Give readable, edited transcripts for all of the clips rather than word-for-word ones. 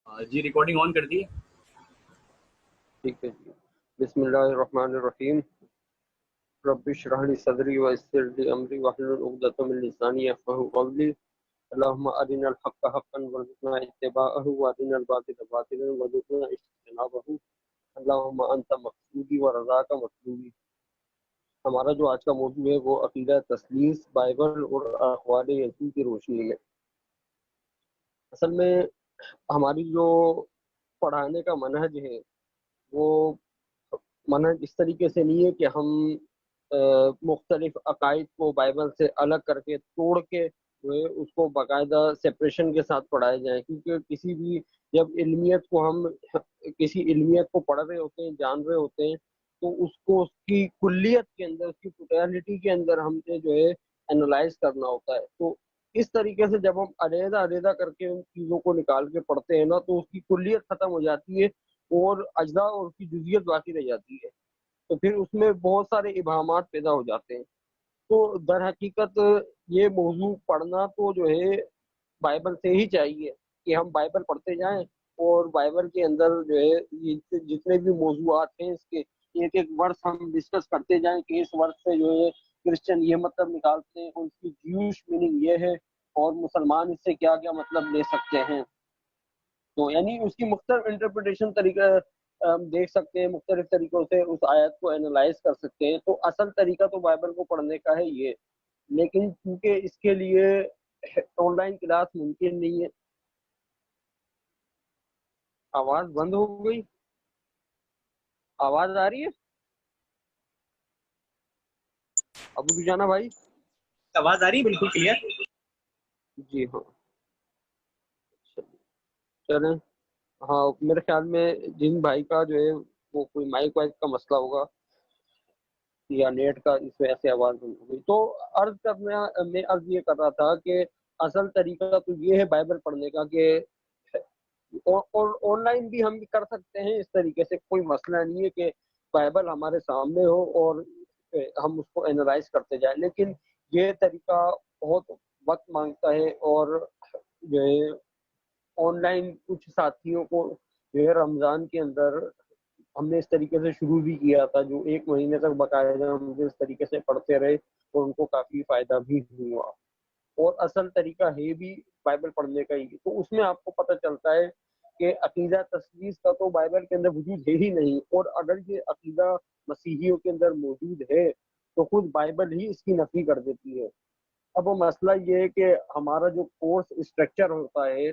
جی recording آن کر دی ہے. ٹھیک ہے جی. بسم اللہ الرحمن الرحیم. رب اشرح لی صدری ویسر لی امری واحلل عقدۃ من لسانی یفقهوا قولی. اللهم ارنا الحق حقا وارزقنا اتباعه وارنا الباطل باطلا وارزقنا اجتنابه. اللهم انت مقصودی ورضاک مطلوبی. ہمارا جو آج کا موضوع ہے وہ عقیدہ تثلیث، بائبل اور اقوال یسوع کی روشنی میں. اصل میں ہماری جو پڑھانے کا منہج ہے وہ منہج اس طریقے سے نہیں ہے کہ ہم مختلف عقائد کو بائبل سے الگ کر کے توڑ کے جو ہے اس کو باقاعدہ سپریشن کے ساتھ پڑھائے جائیں، کیونکہ کسی بھی جب علمیت کو ہم کسی علمیت کو پڑھ رہے ہوتے ہیں، جان رہے ہوتے ہیں، تو اس کو اس کی کلیت کے اندر، اس کی ٹوٹیلٹی کے اندر ہم نے جو ہے انالائز کرنا ہوتا ہے. تو اس طریقے سے جب ہم علیحدہ علیحدہ کر کے ان چیزوں کو نکال کے پڑھتے ہیں نا، تو اس کی کلیت ختم ہو جاتی ہے اور اجزاء اور اس کی جزئیت باقی رہ جاتی ہے. تو پھر اس میں بہت سارے ابہامات پیدا ہو جاتے ہیں. تو در حقیقت یہ موضوع پڑھنا تو جو ہے بائبل سے ہی چاہیے کہ ہم بائبل پڑھتے جائیں اور بائبل کے اندر جو ہے جتنے بھی موضوعات ہیں اس کے ایک ایک ورس ہم ڈسکس کرتے جائیں کہ اس ورس سے جو ہے کرسچن یہ مطلب نکالتے ہیں اور اس کی جیوش میننگ یہ ہے اور مسلمان اس سے کیا کیا مطلب لے سکتے ہیں. تو یعنی اس کی مختلف انٹرپریٹیشن طریقہ ہم دیکھ سکتے ہیں، مختلف طریقوں سے اس آیت کو اینالائز کر سکتے ہیں. تو اصل طریقہ تو بائبل کو پڑھنے کا ہے یہ، لیکن کیونکہ اس کے لیے آن لائن کلاس ممکن نہیں ہے. آواز بند ہو گئی؟ آواز آ رہی ہے ابو جانا بھائی؟ آواز آ رہی ہے بالکل کلیئر. جی ہاں چلیں. ہاں میرے خیال میں جن بھائی کا جو ہے وہ کوئی مائک وائک کا مسئلہ ہوگا یا نیٹ کا، اس وجہ سے آواز بند ہو گئی. تو میں عرض یہ کر رہا تھا کہ اصل طریقہ تو یہ ہے بائبل پڑھنے کا کہ اور آن لائن بھی ہم کر سکتے ہیں اس طریقے سے، کوئی مسئلہ نہیں ہے کہ بائبل ہمارے سامنے ہو اور ہم اس کو اینالائز کرتے جائیں. لیکن یہ طریقہ بہت وقت مانگتا ہے اور جو ہے آن لائن کچھ ساتھیوں کو جو ہے رمضان کے اندر ہم نے اس طریقے سے شروع بھی کیا تھا، جو 1 مہینے تک باقاعدہ ہم اس طریقے سے پڑھتے رہے اور ان کو کافی فائدہ بھی ہوا. اور اصل طریقہ ہے بھی بائبل پڑھنے کا ہی. تو اس میں آپ کو پتہ چلتا ہے کہ عقیدہ تثلیث کا تو بائبل کے اندر وجود ہے ہی نہیں، اور اگر یہ عقیدہ مسیحیوں کے اندر موجود ہے تو خود بائبل ہی اس کی نفی کر دیتی ہے. اب وہ مسئلہ یہ ہے کہ ہمارا جو کورس اسٹرکچر ہوتا ہے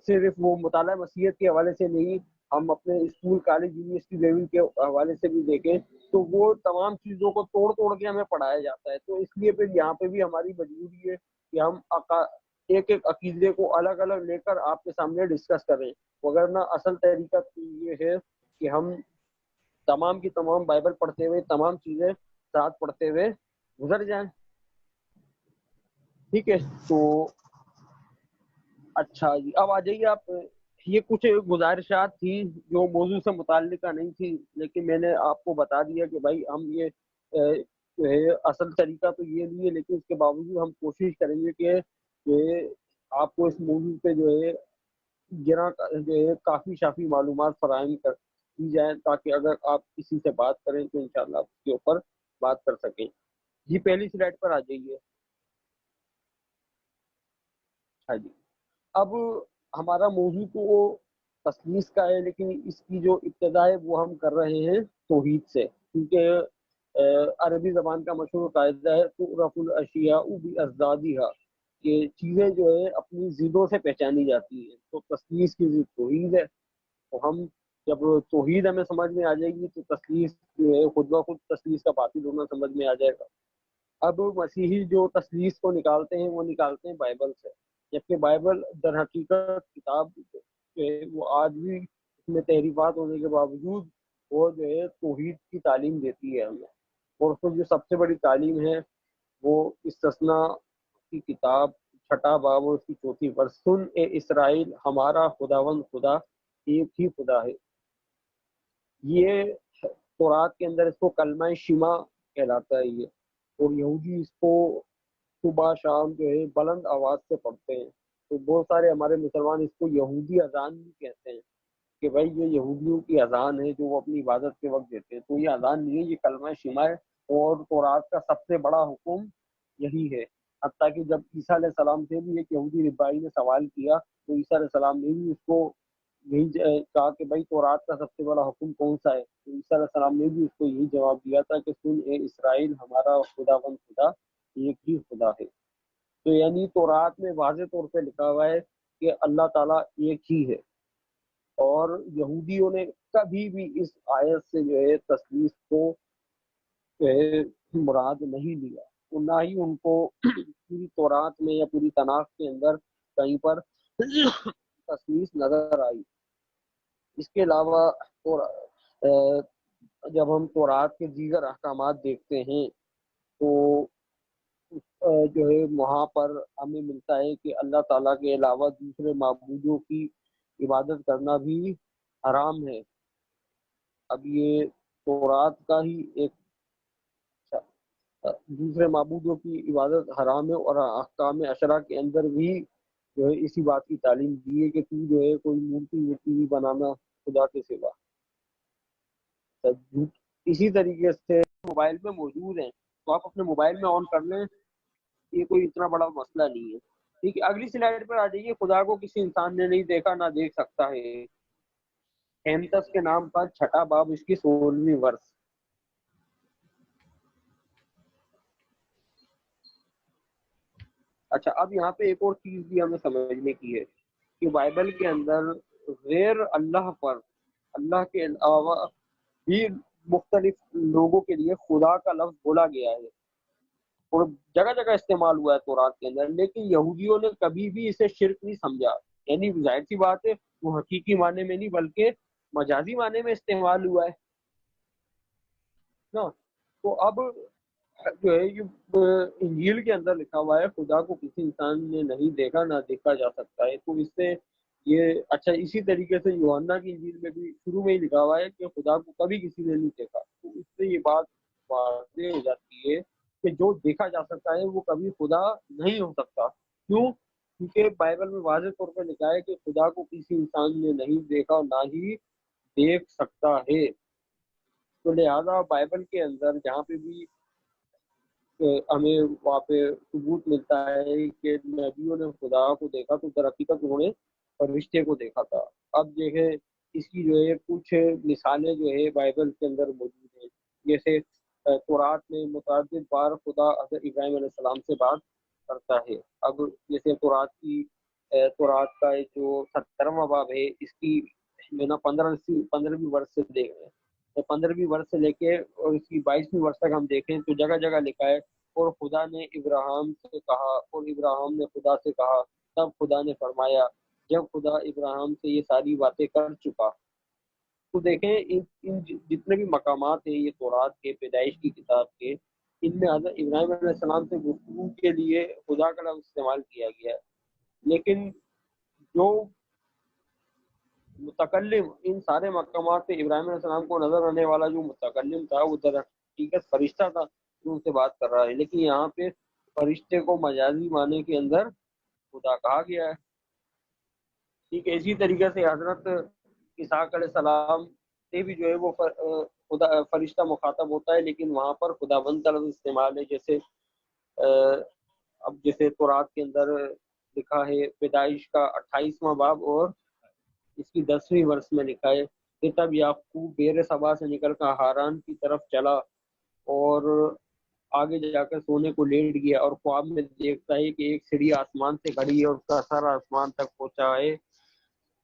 صرف وہ مطالعہ مسیحیت کے حوالے سے نہیں، ہم اپنے اسکول کالج یونیورسٹی لیول کے حوالے سے بھی دیکھیں تو وہ تمام چیزوں کو توڑ توڑ کے ہمیں پڑھایا جاتا ہے. تو اس لیے پھر یہاں پہ بھی ہماری مجبوری ہے کہ ہم ایک ایک عقیدے کو الگ الگ لے کر آپ کے سامنے ڈسکس کریں، وگرنہ اصل طریقہ تو یہ ہے کہ ہم تمام کی تمام بائبل پڑھتے ہوئے تمام چیزیں ساتھ پڑھتے ہوئے گزر جائیں. ٹھیک ہے. تو اچھا جی، اب آ جائیے آپ. یہ کچھ گزارشات تھی جو موضوع سے متعلقہ نہیں تھی، لیکن میں نے آپ کو بتا دیا کہ بھائی ہم یہ جو ہے اصل طریقہ تو یہ نہیں ہے، لیکن اس کے باوجود ہم کوشش کریں گے کہ جو ہے آپ کو اس موضوع پہ جو ہے کافی شافی معلومات فراہم کی جائیں، تاکہ اگر آپ کسی سے بات کریں تو انشاءاللہ آپ اس کے اوپر بات کر سکیں. جی پہلی سلائڈ پر آ جائیے. ہاں جی. اب ہمارا موضوع تو تثلیث کا ہے، لیکن اس کی جو ابتدا ہے وہ ہم کر رہے ہیں توحید سے، کیونکہ عربی زبان کا مشہور قاعدہ ہے تعرف الاشیاء باضدادها، کہ چیزیں جو ہے اپنی ضدوں سے پہچانی جاتی ہیں. تو تثلیث کی ضد توحید ہے. تو ہم جب توحید ہمیں سمجھ میں آ جائے گی تو تثلیث جو ہے خود بخود تثلیث کا باطل ہونا سمجھ میں آ جائے گا. اب مسیحی جو تثلیث کو نکالتے ہیں وہ نکالتے ہیں بائبل سے، جبکہ بائبل در حقیقت کتاب جو ہے وہ آج بھی اس میں تحریفات ہونے کے باوجود وہ جو ہے توحید کی تعلیم دیتی ہے ہمیں. اور اس میں جو سب سے بڑی تعلیم ہے وہ استثنا کی کتاب 6 باب اور اس کی 4 پر سن اے اسرائیل ہمارا خداوند خدا ایک ہی خدا ہے. یہ تورات کے اندر اس کو کلمہ شما کہلاتا ہے یہ، اور یہودی اس کو صبح شام جو ہے بلند آواز سے پڑھتے ہیں. تو بہت سارے ہمارے مسلمان اس کو یہودی اذان بھی کہتے ہیں کہ بھائی یہ یہودیوں کی اذان ہے جو وہ اپنی عبادت کے وقت دیتے ہیں. تو یہ اذان نہیں ہے، یہ کلمہ شمع ہے، اور تورات کا سب سے بڑا حکم یہی ہے. حتیٰ کہ جب عیسیٰ علیہ السلام سے بھی ایک یہودی ربائی نے سوال کیا تو عیسیٰ علیہ السلام نے بھی اس کو یہی کہا کہ بھائی تورات کا سب سے بڑا حکم کون سا ہے. تو عیسیٰ علیہ السلام نے بھی اس کو یہی جواب دیا تھا کہ سن اے اسرائیل، ہمارا خداوند خدا ایک ہی خدا ہے. تو یعنی تورات میں واضح طور پہ لکھا ہوا ہے کہ اللہ تعالیٰ ایک ہی ہے. اور یہودیوں نے کبھی بھی اس آیت سے جو ہے تثلیث کو جو ہے مراد نہیں لیا، اور نہ ہی ان کو پوری تورات میں یا پوری تناخ کے اندر کہیں پر تثلیث نظر آئی. اس کے علاوہ جب ہم تورات کے دیگر احکامات دیکھتے ہیں تو جو ہے وہاں پر ہمیں ملتا ہے کہ اللہ تعالیٰ کے علاوہ دوسرے معبودوں کی عبادت کرنا بھی حرام ہے. اب یہ تورات کا ہی ایک دوسرے معبودوں کی عبادت حرام ہے، اور احکام عشرہ کے اندر بھی جو ہے اسی بات کی تعلیم دی ہے کہ تو جو ہے کوئی مورتی بھی بنانا خدا کے سوا. اسی طریقے سے موبائل میں موجود ہیں تو آپ اپنے موبائل میں آن کر لیں، یہ کوئی اتنا بڑا مسئلہ نہیں ہے. ٹھیک ہے، اگلی سلائیڈ پر آ جائیے. خدا کو کسی انسان نے نہیں دیکھا نہ دیکھ سکتا ہے. ہیمتس کے نام پر 6 باب اس کی 16ویں ورس. اچھا، اب یہاں پہ ایک اور چیز بھی ہمیں سمجھنے کی ہے کہ بائبل کے اندر غیر اللہ پر، اللہ کے علاوہ بھی مختلف لوگوں کے لیے خدا کا لفظ بولا گیا ہے اور جگہ جگہ استعمال ہوا ہے تورات کے اندر، لیکن یہودیوں نے کبھی بھی اسے شرک نہیں سمجھا. یعنی ظاہر سی بات ہے وہ حقیقی معنی میں نہیں بلکہ مجازی معنی میں استعمال ہوا ہے نا. تو اب جو ہے یہ انجیل کے اندر لکھا ہوا ہے خدا کو کسی انسان نے نہیں دیکھا نہ دیکھا جا سکتا ہے. تو اس سے یہ اچھا، اسی طریقے سے یوحنا کی انجیل میں بھی شروع میں ہی لکھا ہوا ہے کہ خدا کو کبھی کسی نے نہیں دیکھا. تو اس سے یہ بات واضح ہو جاتی ہے کہ جو دیکھا جا سکتا ہے وہ کبھی خدا نہیں ہو سکتا. کیوں؟ کیونکہ بائبل میں واضح طور پر لکھا ہے کہ خدا کو کسی انسان نے نہیں دیکھا اور نہ ہی دیکھ سکتا ہے. تو لہٰذا بائبل کے اندر جہاں پہ بھی ہمیں وہاں پہ ثبوت ملتا ہے کہ نبیوں نے خدا کو دیکھا تو در حقیقت انہوں نے فرشتے کو دیکھا تھا. اب دیکھیں اس کی جو ہے کچھ مثالیں جو ہے بائبل کے اندر موجود ہیں. جیسے تورات میں متعدد بار خدا حضرت ابراہیم علیہ السلام سے بات کرتا ہے. اب جیسے تورات کا جو 17واں باب ہے اس کی میں نا 15ویں ورس سے دیکھ رہے ہیں، 15ویں ورس سے لے کے اور اس کی 22ویں ورس تک ہم دیکھیں تو جگہ جگہ لکھا ہے اور خدا نے ابراہیم سے کہا اور ابراہیم نے خدا سے کہا، تب خدا نے فرمایا. جب خدا ابراہیم سے یہ ساری باتیں کر چکا. تو دیکھیں ان جتنے بھی مقامات ہیں یہ تورات کے، پیدائش کی کتاب کے، ان میں حضرت ابراہیم علیہ السلام سے گفتگو کے لیے خدا کا لفظ استعمال کیا گیا ہے. لیکن جو متکلم ان سارے مقامات پہ ابراہیم علیہ السلام کو نظر آنے والا جو متکلم تھا وہ در حقیقت فرشتہ تھا جو ان سے بات کر رہا ہے. لیکن یہاں پہ فرشتے کو مجازی معنی کے اندر خدا کہا گیا ہے. ٹھیک ہے، اسی طریقے سے حضرت اسحاق علیہ السلام سے بھی جو ہے وہ خدا فرشتہ مخاطب ہوتا ہے، لیکن وہاں پر خدا بند کا لفظ استعمال ہے. جیسے اب جیسے تورات کے اندر لکھا ہے پیدائش کا 28واں باب اور اس کی 10ویں ورس میں لکھا ہے کہ تب یعقوب بیر صبا سے نکل کر ہاران کی طرف چلا اور آگے جا کر سونے کو لیٹ گیا اور خواب میں دیکھتا ہے کہ ایک سیڑھی آسمان سے کھڑی ہے اور اس کا سر آسمان تک پہنچا ہے.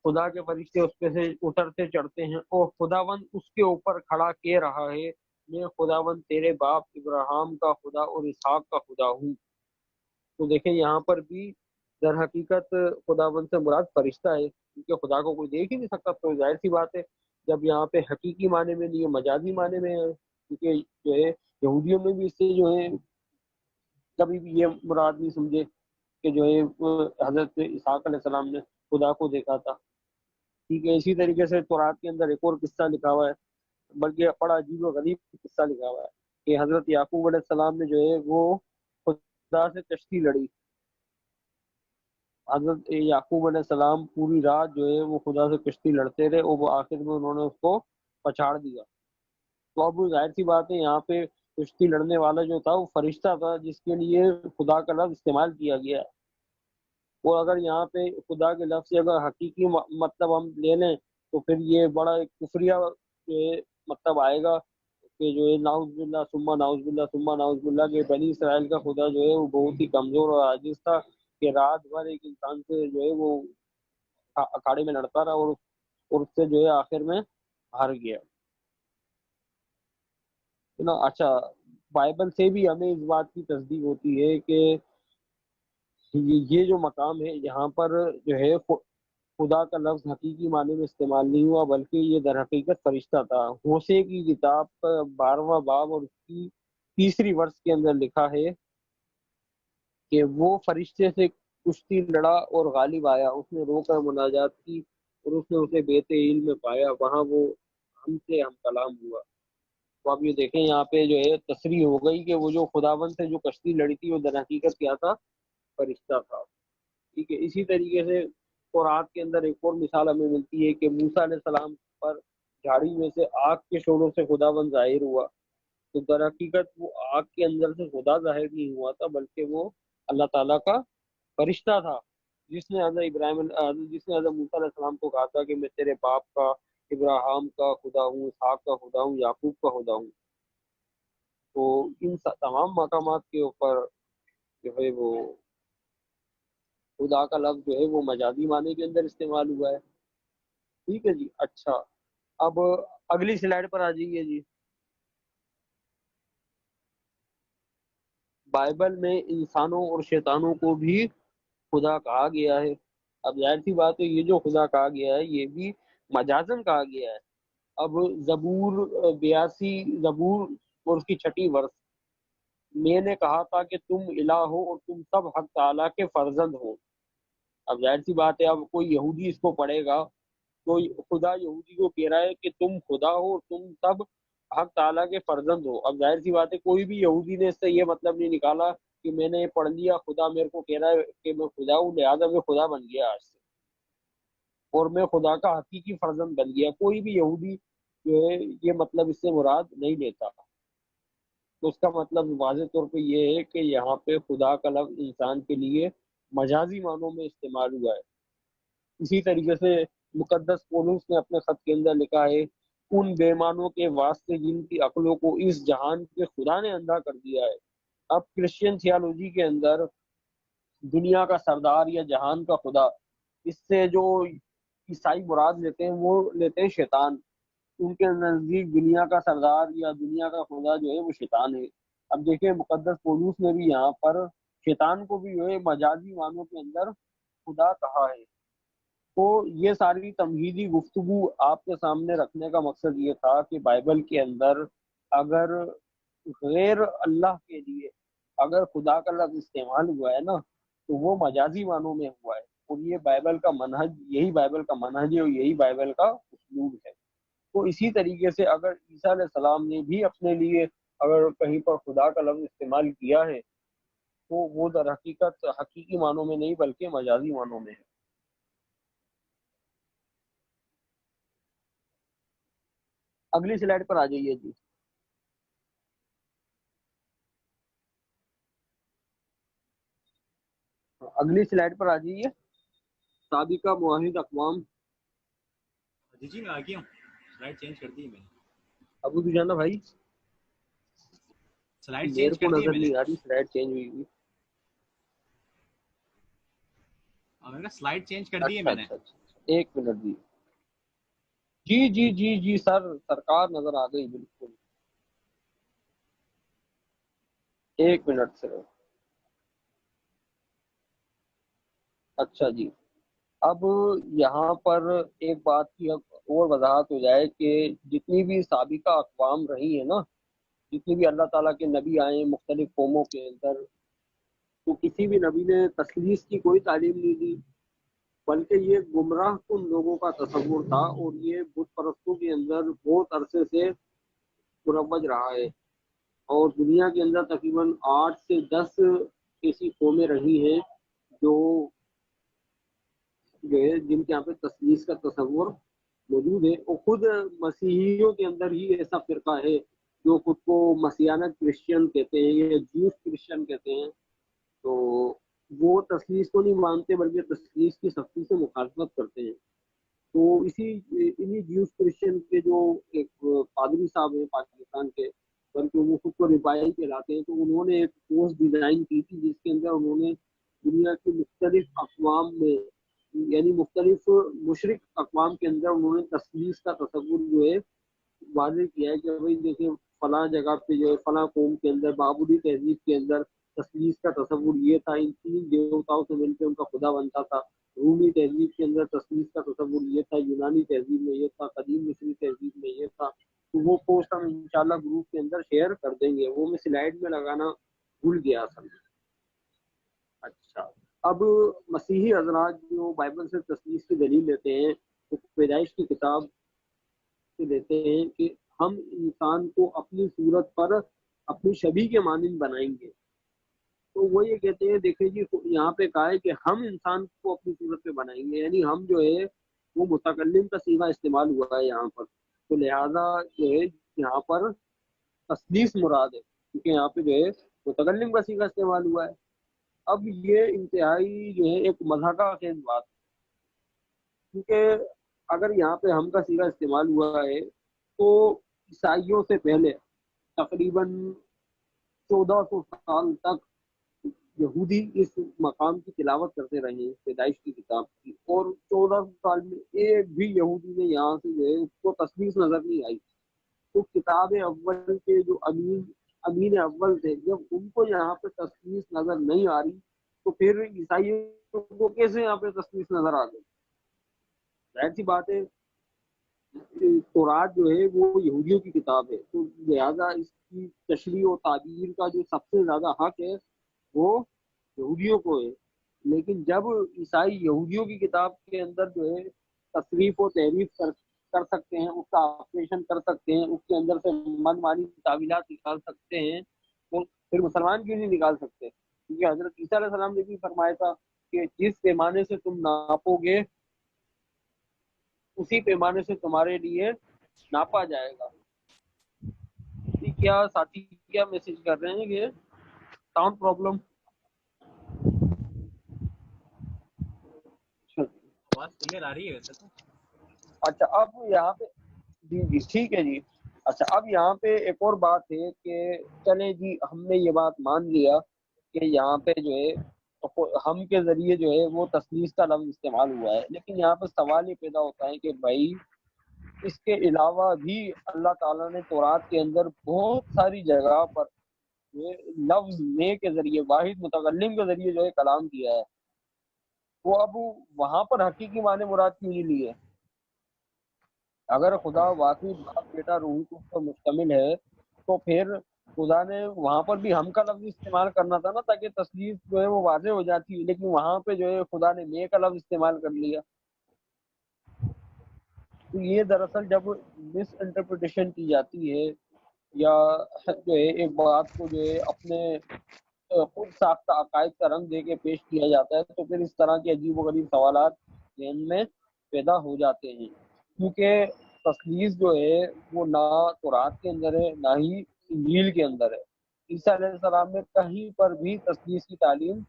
خدا کے فرشتے اس پہ سے اترتے چڑھتے ہیں اور خداوند اس کے اوپر کھڑا کہہ رہا ہے میں خداوند تیرے باپ ابراہیم کا خدا اور اسحاق کا خدا ہوں. تو دیکھیں یہاں پر بھی در حقیقت خداوند سے مراد فرشتہ ہے کیونکہ خدا کو کوئی دیکھ ہی نہیں سکتا. تو ظاہر سی بات ہے جب یہاں پہ حقیقی معنی میں نہیں ہے مجازی معنی میں ہے، کیونکہ جو ہے یہودیوں میں بھی اس سے جو ہے کبھی بھی یہ مراد نہیں سمجھے کہ جو ہے حضرت اسحاق علیہ السلام نے خدا کو دیکھا تھا. ٹھیک ہے، اسی طریقے سے تورات کے اندر ایک اور قصہ لکھا ہوا ہے، بلکہ بڑا عجیب و غریب قصہ لکھا ہوا ہے کہ حضرت یعقوب علیہ السلام نے جو ہے وہ خدا سے کشتی لڑی. حضرت یعقوب علیہ السلام پوری رات جو ہے وہ خدا سے کشتی لڑتے رہے اور وہ آخر میں انہوں نے اس کو پچھاڑ دیا. تو اب ظاہر سی بات ہے یہاں پہ کشتی لڑنے والا جو تھا وہ فرشتہ تھا جس کے لیے خدا کا لفظ استعمال کیا گیا ہے. اور اگر یہاں پہ خدا کے لفظ سے اگر حقیقی مطلب ہم لے لیں تو پھر یہ بڑا ایک کفریہ جو ہے مطلب آئے گا کہ جو ہے ناؤز باللہ ثم ناؤز باللہ ثم ناؤز باللہ کہ بنی اسرائیل کا خدا جو ہے وہ بہت ہی کمزور اور عاجز تھا کہ رات بھر ایک انسان سے جو ہے وہ اکھاڑے میں لڑتا رہا اور اس سے جو ہے آخر میں ہار گیا ہے نا. اچھا بائبل سے بھی ہمیں اس بات کی تصدیق ہوتی ہے کہ یہ جو مقام ہے یہاں پر جو ہے خدا کا لفظ حقیقی معنی میں استعمال نہیں ہوا بلکہ یہ در حقیقت فرشتہ تھا. ہوشے کی کتاب کا 12واں باب اور اس کی تیسری ورس کے اندر لکھا ہے کہ وہ فرشتے سے کشتی لڑا اور غالب آیا. اس نے رو کر مناجات کی اور اس نے اسے بیت علم میں پایا. وہاں وہ ہم سے ہم کلام ہوا. تو آپ یہ دیکھیں یہاں پہ جو ہے تصریح ہو گئی کہ وہ جو خداوند سے جو کشتی لڑی تھی وہ در حقیقت کیا تھا؟ فرشتہ تھا. ٹھیک ہے. اسی طریقے سے قرآن کے اندر ایک اور مثال ہمیں ملتی ہے کہ موسیٰ علیہ السلام پر جھاڑی میں سے آگ کے شعلوں سے خداوند ظاہر ہوا. تو در حقیقت وہ آگ کے اندر سے خدا ظاہر نہیں ہوا تھا بلکہ وہ اللہ تعالیٰ کا فرشتہ تھا جس نے حضرت موسیٰ علیہ السلام کو کہا تھا کہ میں تیرے باپ کا ابراہیم کا خدا ہوں، اسحاق کا خدا ہوں، یعقوب کا خدا ہوں. تو ان تمام مقامات کے اوپر جو ہے وہ خدا کا لفظ جو ہے وہ مجازی معنی کے اندر استعمال ہوا ہے. ٹھیک ہے جی. اچھا اب اگلی سلائیڈ پر آ جائیے جی. بائبل میں انسانوں اور شیطانوں کو بھی خدا کہا گیا ہے. اب ظاہر سی بات ہے یہ جو خدا کہا گیا ہے یہ بھی مجازن کہا گیا ہے. اب زبور 82 زبور اور اس کی 6 ورس میں نے کہا تھا کہ تم الہ ہو اور تم سب حق تعالیٰ کے فرزند ہو. اب ظاہر سی بات ہے اب کوئی یہودی اس کو پڑھے گا تو خدا یہودی کو کہہ رہا ہے کہ تم خدا ہو اور تم سب حق تعالیٰ کے فرزند ہو. اب ظاہر سی بات ہے کوئی بھی یہودی نے اس سے یہ مطلب نہیں نکالا کہ میں نے یہ پڑھ لیا خدا میرے کو کہہ رہا ہے کہ میں خدا ہوں لہٰذا میں خدا بن گیا آج سے اور میں خدا کا حقیقی فرزند بن گیا. کوئی بھی یہودی جو ہے یہ مطلب اس سے مراد نہیں لیتا. تو اس کا مطلب واضح طور پہ یہ ہے کہ یہاں پہ خدا کا لفظ انسان کے لیے مجازی معنوں میں استعمال ہوا ہے. اسی طریقے سے مقدس پولس نے اپنے خط کے اندر لکھا ہے ان بےمانوں کے واسطے جن کی عقلوں کو اس جہان کے خدا نے اندھا کر دیا ہے. اب کرسچین تھیالوجی کے اندر دنیا کا سردار یا جہان کا خدا اس سے جو عیسائی مراد لیتے ہیں وہ لیتے ہیں شیطان. ان کے نزدیک دنیا کا سردار یا دنیا کا خدا جو ہے وہ شیطان ہے. اب دیکھیں مقدس پولس نے بھی یہاں پر شیطان کو بھی جو ہے مجازی معنوں کے اندر خدا کہا ہے. تو یہ ساری تمہیدی گفتگو آپ کے سامنے رکھنے کا مقصد یہ تھا کہ بائبل کے اندر اگر غیر اللہ کے لیے اگر خدا کا لفظ استعمال ہوا ہے نا تو وہ مجازی معنوں میں ہوا ہے اور یہ بائبل کا منہج یہی بائبل کا منہج ہے اور یہی بائبل کا اسلوب ہے. تو اسی طریقے سے اگر عیسیٰ علیہ السلام نے بھی اپنے لیے اگر کہیں پر خدا کا لفظ استعمال کیا ہے تو وہ در حقیقت حقیقی معنوں میں نہیں بلکہ مجازی معنوں میں ہے. اگلی سلائیڈ پر آ جائیے جی. اگلی سلائیڈ پر آ جائیے. سابقہ معاہد اقوام. جی جی میں آ گیا ہوں. سلائڈ چینج کر دی میں نے. ابو دجانہ بھائی سلائڈ میرے چینج کو کر دی نظر میں نے. نہیں آ رہی سلائیڈ چینج ہوئی ہوئی. میں نے سلائڈ چینج کر دی ہے اچھا میں نے. اچھا اچھا ایک منٹ جی. جی جی جی جی سر سرکار نظر آ گئی بالکل. ایک منٹ سے. اچھا جی. اب یہاں پر ایک بات کی اور وضاحت ہو جائے کہ جتنی بھی سابقہ اقوام رہی ہیں نا جتنی بھی اللہ تعالیٰ کے نبی آئے ہیں مختلف قوموں کے اندر تو کسی بھی نبی نے تثلیث کی کوئی تعلیم نہیں دی بلکہ یہ گمراہ کن لوگوں کا تصور تھا اور یہ بت پرستوں کے اندر بہت عرصے سے مروج رہا ہے. اور دنیا کے اندر تقریباً 8 سے 10 ایسی قومیں رہی ہیں جو ہے جن کے یہاں پہ تثلیث کا تصور موجود ہے، اور خود مسیحیوں کے اندر ہی ایسا فرقہ ہے جو خود کو مسیحانہ کرسچن کہتے ہیں یا جوس کرسچن کہتے ہیں، تو وہ تثلیث کو نہیں مانتے بلکہ تثلیث کی سختی سے مخالفت کرتے ہیں۔ تو انہی جیوس کرسچن کے جو ایک پادری صاحب ہیں پاکستان کے، بلکہ وہ خود کو ربائی کہلاتے ہیں، تو انہوں نے ایک پوسٹ ڈیزائن کی تھی جس کے اندر انہوں نے دنیا کے مختلف اقوام میں، یعنی مختلف مشرق اقوام کے اندر انہوں نے تثلیث کا تصور جو ہے واضح کیا ہے کہ بھائی دیکھیں فلاں جگہ پہ جو ہے فلاں قوم کے اندر بابلی تہذیب کے اندر تثلیث کا تصور یہ تھا، ان تین دیوتاؤں سے مل کے ان کا خدا بنتا تھا۔ رومی تہذیب کے اندر تثلیث کا تصور یہ تھا، یونانی تہذیب میں یہ تھا، قدیم مصری تہذیب میں یہ تھا۔ تو وہ پوسٹ ہم انشاءاللہ گروپ کے اندر شیئر کر دیں گے، وہ میں سلائڈ میں لگانا بھول گیا اصل میں۔ اچھا، اب مسیحی حضرات جو بائبل سے تثلیث کی دلیل لیتے ہیں وہ پیدائش کی کتاب سے لیتے ہیں کہ ہم انسان کو اپنی صورت پر اپنی شبیہ کے مانند بنائیں گے۔ تو وہ یہ کہتے ہیں دیکھیں جی یہاں پہ کہا ہے کہ ہم انسان کو اپنی صورت پہ بنائیں گے، یعنی ہم جو ہے وہ متکلم کا صیغہ استعمال ہوا ہے یہاں پر، تو لہذا جو ہے یہاں پر تثلیث مراد ہے کیونکہ یہاں پہ جو ہے متکلم کا صیغہ استعمال ہوا ہے۔ اب یہ انتہائی جو ہے ایک مضحکہ خیز بات ہے، کیونکہ اگر یہاں پہ ہم کا صیغہ استعمال ہوا ہے تو عیسائیوں سے پہلے تقریباً 1400 سال تک یہودی اس مقام کی تلاوت کرتے رہے ہیں پیدائش کی کتاب کی، اور 1400 سال میں ایک بھی یہودی نے یہاں سے جو ہے اس کو تثلیث نظر نہیں آئی۔ تو کتاب اول کے جو امین اول تھے، جب ان کو یہاں پہ تثلیث نظر نہیں آ رہی تو پھر عیسائیوں کو کیسے یہاں پہ تثلیث نظر آ گئی؟ ظاہر سی بات ہے تورات جو ہے وہ یہودیوں کی کتاب ہے، تو لہٰذا اس کی تشریح و تعبیر کا جو سب سے زیادہ حق ہے وہ یہودیوں کو ہے۔ لیکن جب عیسائی یہودیوں کی کتاب کے اندر جو ہے تصریف و تحریف کر سکتے ہیں، اس کا آپریشن کر سکتے ہیں، اس کے اندر سے من مانی تعویلات نکال سکتے ہیں، تو پھر مسلمان کیوں نہیں نکال سکتے؟ کیونکہ حضرت عیسیٰ علیہ السلام نے بھی فرمایا تھا کہ جس پیمانے سے تم ناپو گے اسی پیمانے سے تمہارے لیے ناپا جائے گا۔ کیا ساتھی کیا میسج کر رہے ہیں کہ ساؤنڈ پرابلم؟ آواز کلیئر آ رہی ہے ویسے تو۔ اچھا اب یہاں پہ جی ٹھیک ہے جی۔ اچھا اب یہاں پہ ایک اور بات ہے کہ چلیں جی ہم نے یہ بات مان لیا کہ یہاں پہ جو ہے ہم کے ذریعے جو ہے وہ تثلیث کا لفظ استعمال ہوا ہے، لیکن یہاں پہ سوال یہ پیدا ہوتا ہے کہ بھائی اس کے علاوہ بھی اللہ تعالیٰ نے تورات کے اندر بہت ساری جگہ پر لفظ میں کے ذریعے واحد متکلم کے ذریعے جو ہے کلام کیا ہے، وہ اب وہاں پر حقیقی معنی مراد کیوں نہیں لیے؟ اگر خدا واقعی باپ بیٹا روح القدس پر مشتمل ہے تو پھر خدا نے وہاں پر بھی ہم کا لفظ استعمال کرنا تھا نا، تاکہ تثلیث جو ہے وہ واضح ہو جاتی ہے، لیکن وہاں پہ جو ہے خدا نے میں کا لفظ استعمال کر لیا۔ تو یہ دراصل جب مس انٹرپریٹیشن کی جاتی ہے یا جو ہے ایک بات کو جو ہے اپنے خود ساختہ عقائد کا رنگ دے کے پیش کیا جاتا ہے تو پھر اس طرح کے عجیب و غریب سوالات ذہن میں پیدا ہو جاتے ہیں، کیونکہ تثلیث جو ہے وہ نہ تورات کے اندر ہے نہ ہی انجیل کے اندر ہے۔ عیسیٰ علیہ السلام نے کہیں پر بھی تثلیث کی تعلیم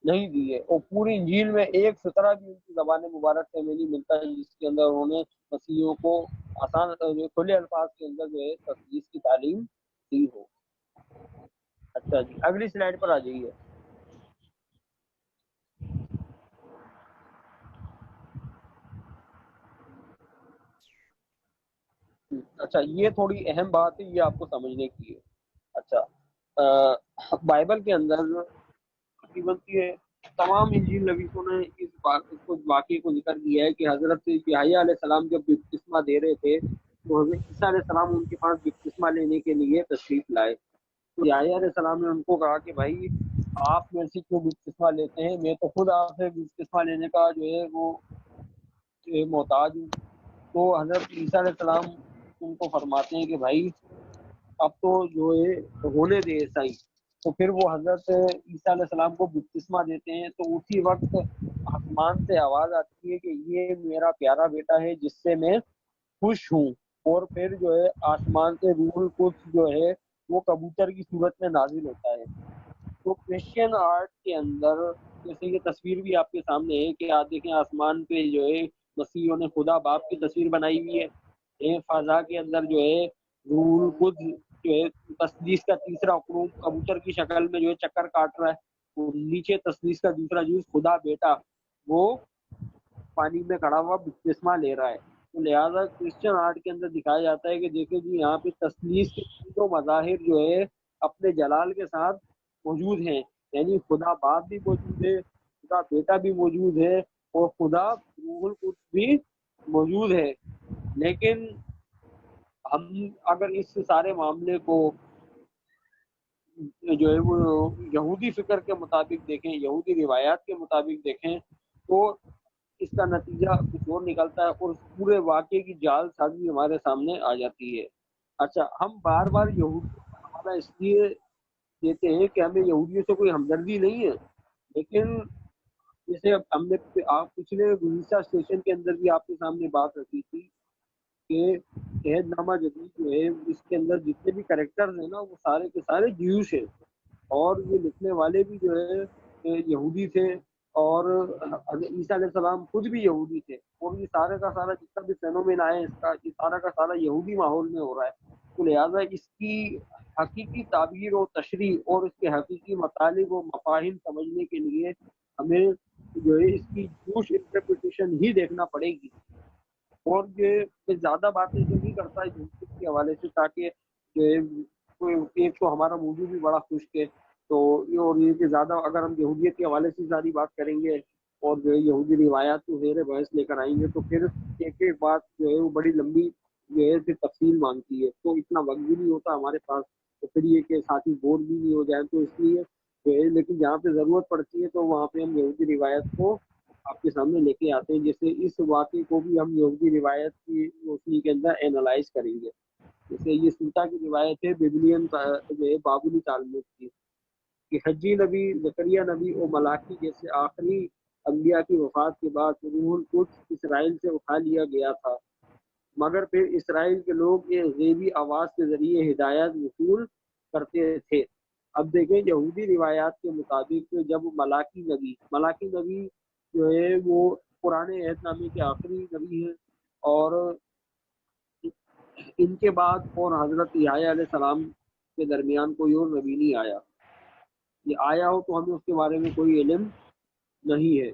نہیں دی ہے، اور پوری انجیل میں ایک فقرہ بھی ان کی زبان مبارک سے ہمیں نہیں ملتا ہے جس کے اندر انہوں نے مسیحیوں کو آسان کھلے الفاظ کے اندر جو ہے تثلیث کی تعلیم دی ہو۔ اچھا جی اگلی سلائڈ پر آ جائیے۔ اچھا یہ تھوڑی اہم بات ہے، یہ آپ کو سمجھنے کی ہے۔ اچھا بائبل کے اندر تقریباً تمام انجیل نویسوں نے اس واقعے کو ذکر کیا ہے کہ حضرت یحییٰ علیہ السلام جب بپتسمہ دے رہے تھے تو حضرت عیسیٰ علیہ السلام ان کے پاس بپتسمہ لینے کے لیے تشریف لائے، تو یحییٰ علیہ السلام نے ان کو کہا کہ بھائی آپ میرے سے کیوں بپتسمہ لیتے ہیں، میں تو خود آپ سے بپتسمہ لینے کا جو ہے وہ محتاج ہوں۔ تو حضرت عیسیٰ علیہ السلام ان کو فرماتے ہیں کہ بھائی اب تو جو ہے ہونے دے ایسا ہی، تو پھر وہ حضرت عیسیٰ علیہ السلام کو بپتسمہ دیتے ہیں، تو اسی وقت آسمان سے آواز آتی ہے کہ یہ میرا پیارا بیٹا ہے جس سے میں خوش ہوں، اور پھر جو ہے آسمان سے روح القدس جو ہے وہ کبوتر کی صورت میں نازل ہوتا ہے۔ تو کرسچین آرٹ کے اندر جیسے یہ تصویر بھی آپ کے سامنے ہے کہ آپ دیکھیں آسمان پہ جو ہے مسیحوں نے خدا باپ کی تصویر بنائی ہوئی ہے، فضا کے اندر جو ہے روح القدس جو ہے تسلیس کا تیسرا حکم کبوتر کی شکل میں جو ہے چکر کاٹ رہا ہے، اور نیچے تسلیس کا دوسرا جز خدا بیٹا وہ پانی میں کھڑا ہوا بپتسمہ لے رہا ہے۔ تو لہٰذا کرسچن آرٹ کے اندر دکھایا جاتا ہے کہ دیکھیں جی یہاں پہ تسلیس کے تینوں مظاہر جو ہے اپنے جلال کے ساتھ موجود ہیں، یعنی خدا باپ بھی موجود ہے، خدا بیٹا بھی موجود ہے، اور خدا روح القدس بھی موجود ہے۔ لیکن ہم اگر اس سارے معاملے کو جو ہے وہ یہودی فکر کے مطابق دیکھیں، یہودی روایات کے مطابق دیکھیں، تو اس کا نتیجہ کچھ اور نکلتا ہے، اور اس پورے واقعے کی جال سازی ہمارے سامنے آ جاتی ہے۔ اچھا، ہم بار بار یہودی کا حوالہ اس لیے دیتے ہیں کہ ہمیں یہودیوں سے کوئی ہمدردی نہیں ہے، لیکن جیسے اب ہم نے آپ پچھلے گزشتہ اسٹیشن کے اندر بھی آپ کے سامنے بات رکھی تھی کہ عہد نامہ جدید جو ہے اس کے اندر جتنے بھی کریکٹرز ہیں نا وہ سارے کے سارے جیوش ہیں، اور یہ لکھنے والے بھی جو ہے یہودی تھے، اور حضرت عیسیٰ علیہ السلام خود بھی یہودی تھے، اور یہ سارے کا سارا جتنا بھی فینومین آئے اس کا یہ سارا کا سارا یہودی ماحول میں ہو رہا ہے۔ تو لہٰذا اس کی حقیقی تعبیر و تشریح اور اس کے حقیقی مطالب و مفاہیم سمجھنے کے لیے ہمیں جو ہے اس کی جوش انٹرپریٹیشن ہی دیکھنا پڑے گی۔ اور یہ میں زیادہ باتیں جو نہیں کرتا یہودیت کے حوالے سے، تاکہ جو ہے ایک تو ہمارا موضوع بھی بڑا خشک ہے، تو اور یہ کہ زیادہ اگر ہم یہودیت کے حوالے سے زیادہ بات کریں گے اور جو ہے یہودی روایات کو زیر بحث لے کر آئیں گے تو پھر ایک ایک بات جو ہے وہ بڑی لمبی جو ہے پھر تفصیل مانگتی ہے، تو اتنا وقت بھی نہیں ہوتا ہمارے پاس، تو پھر یہ کہ ساتھی بور بھی نہیں ہو جائے، تو اس لیے جو ہے لیکن جہاں پہ ضرورت پڑتی ہے تو وہاں پہ ہم یہودی روایت کو آپ کے سامنے لے کے آتے ہیں، جیسے اس واقعے کو بھی ہم یہودی روایت کی روشنی کے اندر اینالائز کریں گے۔ جیسے یہ سوتا کی روایت ہے بیبلین جو ہے بابلی تالمود کی، کہ حجی نبی، زکریا نبی اور ملاکی جیسے آخری انبیاء کی وفات کے بعد روح القدس اسرائیل سے اٹھا لیا گیا تھا، مگر پھر اسرائیل کے لوگ ایک غیبی آواز کے ذریعے ہدایت وصول کرتے تھے۔ اب دیکھیں یہودی روایات کے مطابق جب ملاکی نبی جو ہے وہ پرانے عہد نامے کے آخری نبی ہیں، اور ان کے بعد اور حضرت یحییٰ علیہ السلام کے درمیان کوئی اور نبی نہیں آیا، یہ آیا ہو تو ہمیں اس کے بارے میں کوئی علم نہیں ہے۔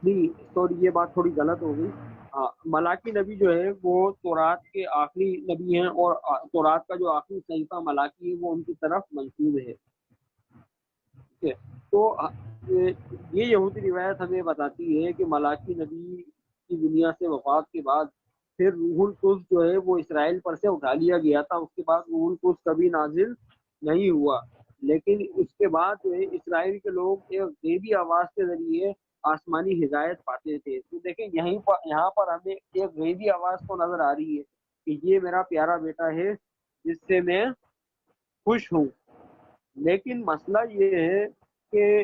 نہیں سوری، یہ بات تھوڑی غلط ہو گئی، ہاں ملاکی نبی جو ہے وہ تورات کے آخری نبی ہیں، اور تورات کا جو آخری صحیفہ ملاکی ہے وہ ان کی طرف منسوب ہے، ٹھیک ہے؟ تو یہ یہودی روایت ہمیں بتاتی ہے کہ ملاکی نبی کی دنیا سے وفات کے بعد پھر روح القدس جو ہے وہ اسرائیل پر سے اٹھا لیا گیا تھا، اس کے بعد روح القدس کبھی نازل نہیں ہوا، لیکن اس کے بعد جو ہے اسرائیل کے لوگ ایک غیبی آواز کے ذریعے آسمانی ہدایت پاتے تھے۔ تو دیکھیں یہاں پر ہمیں ایک غیبی آواز تو نظر آ رہی ہے کہ یہ میرا پیارا بیٹا ہے جس سے میں خوش ہوں، لیکن مسئلہ یہ ہے کہ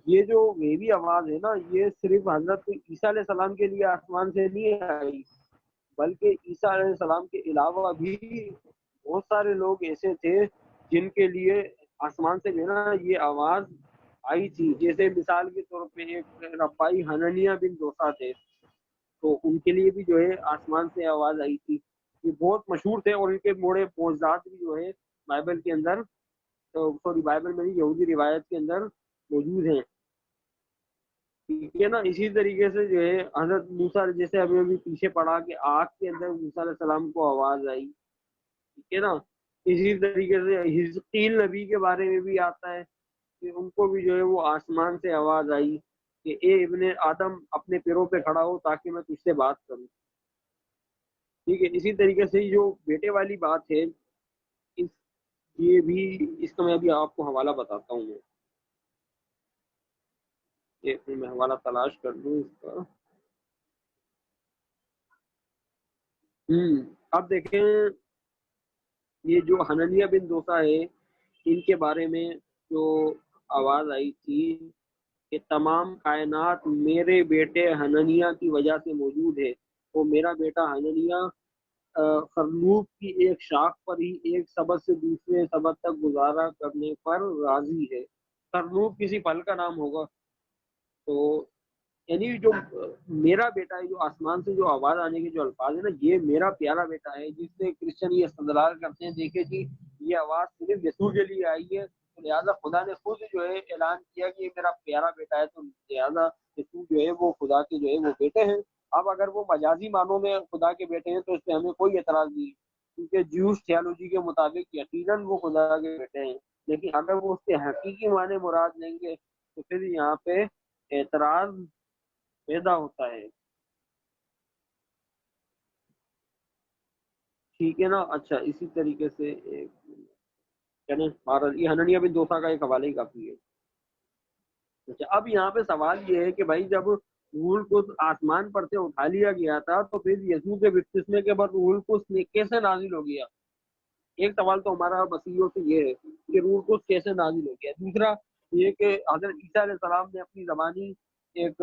یہ جو غیبی آواز ہے نا یہ صرف حضرت عیسیٰ علیہ السلام کے لیے آسمان سے نہیں آئی، بلکہ عیسیٰ علیہ السلام کے علاوہ بھی بہت سارے لوگ ایسے تھے جن کے لیے آسمان سے جو ہے نا یہ آواز آئی تھی۔ جیسے مثال کے طور پہ ایک ربائی حنانیہ بن دوسا تھے، تو ان کے لیے بھی جو ہے آسمان سے آواز آئی تھی، یہ بہت مشہور تھے، اور ان کے موڑے معجزات بھی جو ہے بائبل کے اندر سوری بائبل میں نہیں یہودی روایت کے اندر موجود ہیں، ٹھیک ہے نا؟ اسی طریقے سے جو ہے حضرت موسیٰ جیسے ابھی ابھی پیچھے پڑا کہ آگ کے اندر موسیٰ علیہ السلام کو آواز آئی، ٹھیک ہے نا؟ اسی طریقے سے حزقیل نبی کے بارے میں بھی آتا ہے کہ ان کو بھی جو ہے وہ آسمان سے آواز آئی کہ اے ابن آدم اپنے پیروں پہ کھڑا ہو تاکہ میں تجھ سے بات کروں، ٹھیک ہے؟ اسی طریقے سے جو بیٹے والی بات ہے اس یہ بھی اس کا میں ابھی آپ کو حوالہ بتاتا ہوں، میں حوالہ تلاش کر لوں اس کا۔ اب دیکھیں یہ جو حنانیہ بن دوسا ہے ان کے بارے میں جو آواز آئی تھی کہ تمام کائنات میرے بیٹے حنانیہ کی وجہ سے موجود ہے، وہ میرا بیٹا حنانیہ خرنوب کی ایک شاخ پر ہی ایک سبد سے دوسرے سبد تک گزارا کرنے پر راضی ہے۔ خرنوب کسی پھل کا نام ہوگا۔ تو یعنی جو میرا بیٹا ہے، جو آسمان سے جو آواز آنے کے جو الفاظ ہیں نا، یہ میرا پیارا بیٹا ہے، جس سے کرسچن یہ استدلال کرتے ہیں دیکھیں جی یہ آواز صرف یسوع کے لیے آئی ہے، تو لہٰذا خدا نے خود جو ہے اعلان کیا کہ یہ میرا پیارا بیٹا ہے، تو لہٰذا یسوع جو ہے وہ خدا کے جو ہے وہ بیٹے ہیں۔ اب اگر وہ مجازی معنوں میں خدا کے بیٹے ہیں تو اس پہ ہمیں کوئی اعتراض نہیں ہے، کیونکہ جیوس تھیالوجی کے مطابق یقیناً وہ خدا کے بیٹے ہیں، لیکن اگر وہ اس کے حقیقی معنی مراد لیں گے تو پھر یہاں پہ اعتراض پیدا ہوتا ہے۔ ٹھیک ہے نا؟ اچھا اسی طریقے سے چلیں بہرحال یہ حنانیہ بن دوسا کا ایک حوالہ ہی کافی ہے۔ اچھا اب یہاں پہ سوال یہ ہے کہ بھائی جب روح القدس آسمان پر سے اٹھا لیا گیا تھا تو پھر یسوع کے بپتسمے کے بعد روح القدس کیسے نازل ہو گیا؟ ایک سوال تو ہمارا مسیحیوں سے یہ ہے کہ روح القدس کیسے نازل ہو گیا۔ دوسرا یہ کہ حضرت عیسیٰ علیہ السلام نے اپنی زبانی ایک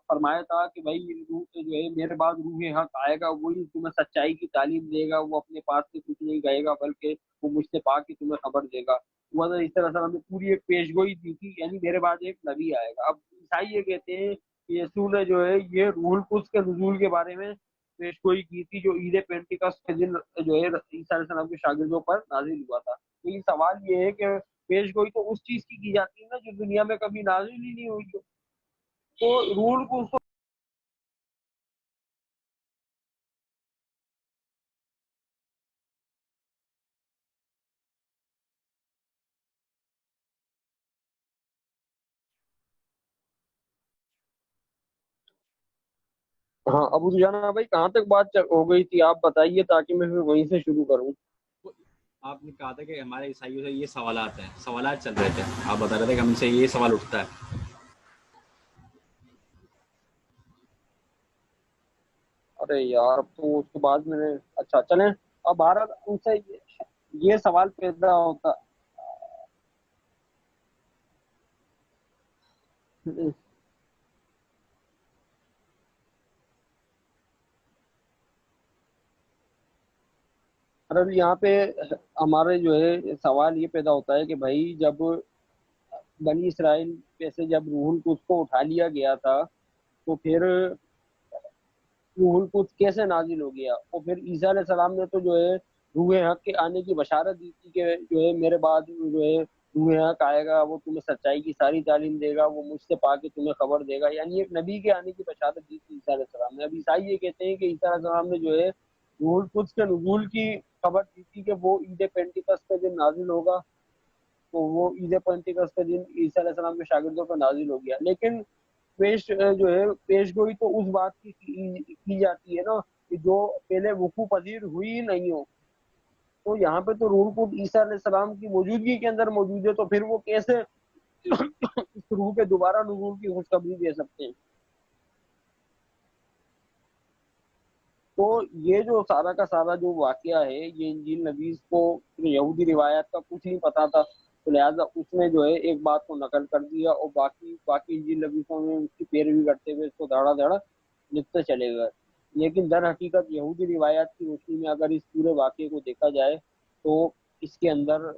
فرمایا تھا کہ بھائی روح جو ہے میرے بعد روح حق آئے گا، وہی تمہیں سچائی کی تعلیم دے گا، وہ اپنے پاس سے کچھ نہیں کہے گا بلکہ وہ مجھ سے پا کے تمہیں خبر دے گا۔ وہ حضرت عیسیٰ علیہ السلام نے پوری ایک پیشگوئی دی تھی، یعنی میرے بعد ایک نبی آئے گا۔ اب عیسائی یہ کہتے ہیں کہ یسوع نے جو ہے یہ روح القدس کے نزول کے بارے میں پیشگوئی کی تھی جو عید پینٹیکسٹ کے دن جو ہے عیسیٰ علیہ السلام کے شاگردوں پر نازل ہوا تھا۔ تو یہ سوال یہ ہے کہ پیشگوئی تو اس چیز کی جاتی ہے نا جو دنیا میں کبھی نازل ہی نہیں ہوئی ہو۔ تو روح القدس تو ہاں ابو جانا بھائی کہاں تک بات ہو گئی تھی آپ بتائیے تاکہ میں پھر وہیں سے شروع کروں۔ آپ نے کہا تھا کہ ہمارے عیسائیوں سے یہ سوالات ہیں، سوالات چل رہے تھے، آپ بتا رہے تھے کہ ہم سے یہ سوال اٹھتا ہے۔ ارے یار اب تو اس کے بعد میں نے اچھا چلیں اب بھارت ان سے یہ سوال پیدا ہوتا اب یہاں پہ ہمارے جو ہے سوال یہ پیدا ہوتا ہے کہ بھائی جب بنی اسرائیل پہ سے جب روح القدس کو اٹھا لیا گیا تھا تو پھر روح القدس کیسے نازل ہو گیا؟ اور پھر عیسیٰ علیہ السلام نے تو جو ہے روح حق کے آنے کی بشارت دی تھی کہ جو ہے میرے بعد جو ہے روح حق آئے گا، وہ تمہیں سچائی کی ساری تعلیم دے گا، وہ مجھ سے پا کے تمہیں خبر دے گا، یعنی ایک نبی کے آنے کی بشارت دی تھی عیسیٰ علیہ السلام نے۔ اب عیسائی یہ کہتے ہیں کہ عیسیٰ علیہ السلام نے جو ہے روح القدس کے نزول کی خبر دی تھی کہ وہ عید پینٹیکسٹ کے دن نازل ہوگا، تو وہ عید پینٹیکسٹ کے دن عیسیٰ علیہ السلام کے شاگردوں پر نازل ہو گیا۔ لیکن جو ہے پیش گوئی تو اس بات کی جاتی ہے نا کہ جو پہلے وقوع پذیر ہوئی نہیں ہو۔ تو یہاں پہ تو روح القدس عیسیٰ علیہ السلام کی موجودگی کے اندر موجود ہے، تو پھر وہ کیسے اس روح کے دوبارہ نزول کی خوشخبری دے سکتے ہیں؟ تو یہ جو سارا کا سارا جو واقعہ ہے یہ انجیل نویس کو یہودی روایات کا کچھ نہیں پتا تھا، تو لہٰذا اس نے جو ہے ایک بات کو نقل کر دیا اور باقی انجیل نویسوں میں اس کی پیروی کرتے ہوئے اس کو دھڑا دھڑا لکھتے چلے گئے۔ لیکن در حقیقت یہودی روایات کی روشنی میں اگر اس پورے واقعے کو دیکھا جائے تو اس کے اندر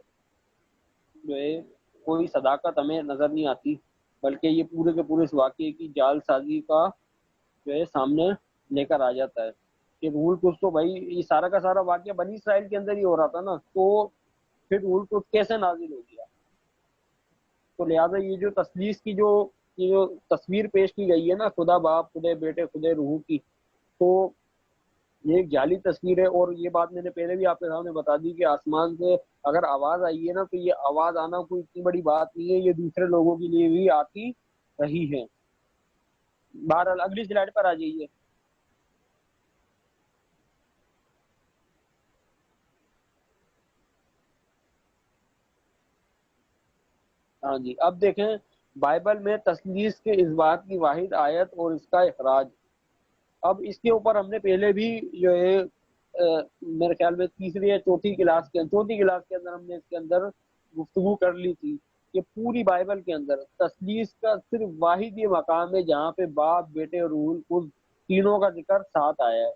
جو ہے کوئی صداقت ہمیں نظر نہیں آتی، بلکہ یہ پورے کے پورے اس واقعے کی جال سازی کا جو ہے سامنے لے کر آ جاتا ہے کہ روح القدس تو بھائی یہ سارا کا سارا واقعہ بنی اسرائیل کے اندر ہی ہو رہا تھا نا، تو پھر روح القدس کیسے نازل ہو گیا؟ تو لہٰذا یہ جو تثلیث کی یہ جو تصویر پیش کی گئی ہے نا، خدا باپ خدا بیٹے خدا روح کی، تو یہ ایک جعلی تصویر ہے۔ اور یہ بات میں نے پہلے بھی آپ کے سامنے بتا دی کہ آسمان سے اگر آواز آئی ہے نا تو یہ آواز آنا کوئی اتنی بڑی بات نہیں ہے، یہ دوسرے لوگوں کے لیے بھی آتی رہی ہے۔ بہرحال اگلی سلائڈ پر آ جائیے۔ ہاں جی اب دیکھیں بائبل میں تثلیث کے اس بات کی واحد آیت اور اس کا اخراج۔ اب اس کے اوپر ہم نے پہلے بھی جو ہے میرے خیال میں تیسری یا چوتھی کلاس کے اندر ہم نے اس کے اندر گفتگو کر لی تھی کہ پوری بائبل کے اندر تثلیث کا صرف واحد یہ مقام ہے جہاں پہ باپ بیٹے اور روح القدس تینوں کا ذکر ساتھ آیا ہے.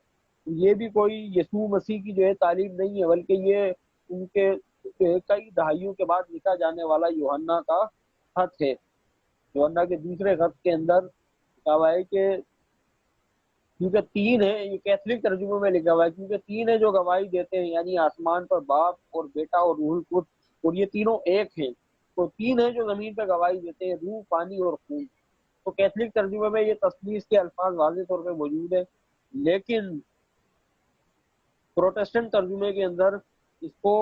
یہ بھی کوئی یسوع مسیح کی جو ہے تعلیم نہیں ہے، بلکہ یہ ان کے کئی دہائیوں کے بعد لکھا جانے والا یوحنا کا خط ہے. یوحنا کے دوسرے خط کے اندر لکھا ہوا ہے کہ کیونکہ تین ہے، یہ کیتھولک ترجمے میں لکھا ہوا ہے، کیونکہ تین ہے جو گواہی دیتے ہیں، یعنی آسمان پر باپ اور بیٹا اور روح القدس، اور یہ تینوں ایک ہیں. تو تین ہے جو زمین پہ گواہی دیتے ہیں، روح، پانی اور خون. تو کیتھولک ترجمے میں یہ تثلیث کے الفاظ واضح طور پہ موجود ہے، لیکن پروٹسٹنٹ ترجمے کے اندر اس کو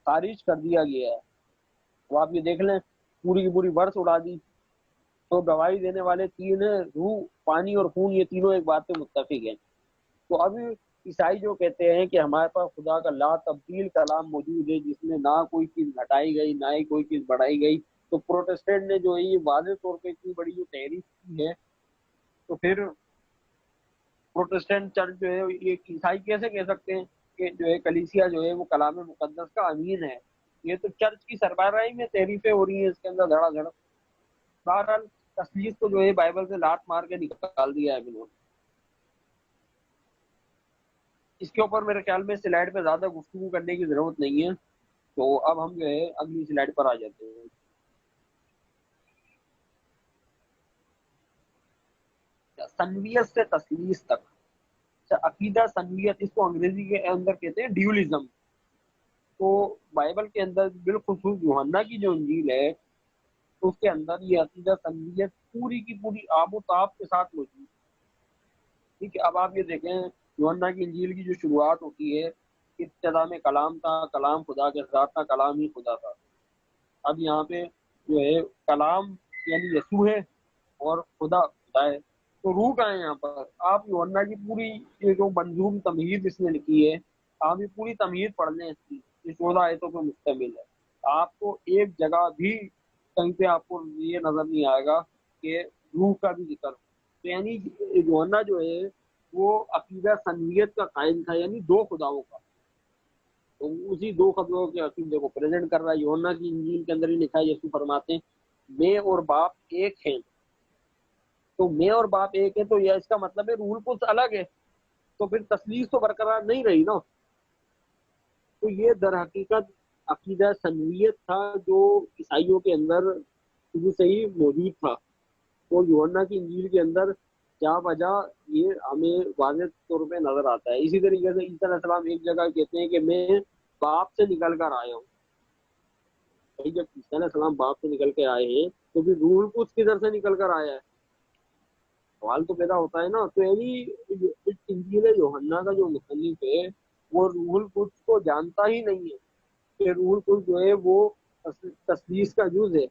خارج کر دیا گیا ہے. تو آپ یہ دیکھ لیں، پوری کی پوری ورس اڑا دی. تو گواہی دینے والے تین ہیں، روح، پانی اور خون، یہ تینوں ایک بات پہ متفق ہیں. تو اب عیسائی جو کہتے ہیں کہ ہمارے پاس خدا کا لا تبدیل کلام موجود ہے جس میں نہ کوئی چیز گھٹائی گئی نہ ہی کوئی چیز بڑھائی گئی، تو پروٹسٹنٹ نے جو ہے یہ واضح طور پہ اتنی بڑی جو تحریف کی ہے، تو پھر پروٹسٹنٹ چرچ جو ہے یہ عیسائی کیسے کہہ سکتے ہیں کہ جو ہے کلیسیا جو ہے وہ کلام مقدس کا امین ہے؟ یہ تو چرچ کی سربراہی میں تحریفیں ہو رہی ہیں اس کے اندر دھڑا دھڑ. بہرحال تثلیث کو جو ہے بائبل سے لات مار کے نکال دیا ہے انہوں نے. اس کے اوپر میرے خیال میں سلائڈ پہ زیادہ گفتگو کرنے کی ضرورت نہیں ہے، تو اب ہم جو ہے اگلی سلائڈ پر آ جاتے ہیں. سنویت سے تثلیث تک، عقیدہ سنویت، اس کو انگریزی کے اندر کہتے ہیں ڈیولزم. تو بائبل کے اندر بالخصوص یوحنا کی جو انجیل ہے اس کے اندر یہ عقیدہ سنویت پوری کی پوری آب و تاب کے ساتھ موجود ہے. ٹھیک ہے، اب آپ یہ دیکھیں یوحنا کی انجیل کی جو شروعات ہوتی ہے، ابتدا میں کلام تھا، کلام خدا کے ساتھ تھا، کلام ہی خدا تھا. اب یہاں پہ جو ہے کلام یعنی یسوع ہے اور خدا خدا ہے. تو روح کا ہے یہاں پر. آپ یوحنا کی پوری یہ جو منظوم تمہید اس نے لکھی ہے، آپ یہ پوری تمہید پڑھ لیں، اس کی یہ 14 آیتوں پہ مشتمل ہے. آپ کو ایک جگہ بھی کہیں پہ آپ کو یہ نظر نہیں آئے گا کہ روح کا بھی ذکر. تو یعنی یوحنا جو ہے وہ عقیدہ سنویت کا قائل تھا، یعنی دو خداؤں کا. تو اسی دو خداؤں کے عقیدے کو پریزنٹ کر رہا ہے. یوحنا کی انجیل کے اندر ہی لکھا ہے، یسوع فرماتے ہیں میں اور باپ ایک ہیں. تو میں اور باپ ایک ہے تو یہ اس کا مطلب ہے روح القدس الگ ہے، تو پھر تثلیث تو برقرار نہیں رہی نا. تو یہ در حقیقت عقیدہ سنویت تھا جو عیسائیوں کے اندر شروع سے ہی موجود تھا. تو یوحنا کی انجیل کے اندر جا بجا یہ ہمیں واضح طور پہ نظر آتا ہے. اسی طریقے سے عیسیٰ علیہ السلام ایک جگہ کہتے ہیں کہ میں باپ سے نکل کر آیا ہوں. جب عیسیٰ علیہ السلام باپ سے نکل کے آئے ہیں تو پھر روح القدس کدھر سے نکل کر آیا ہے؟ سوال تو پیدا ہوتا ہے نا. تو یعنی انجیل یوحنا کا جو مصنف ہے وہ روح القدس کو جانتا ہی نہیں ہے کہ روح القدس جو ہے وہ تثلیث کا جز ہے.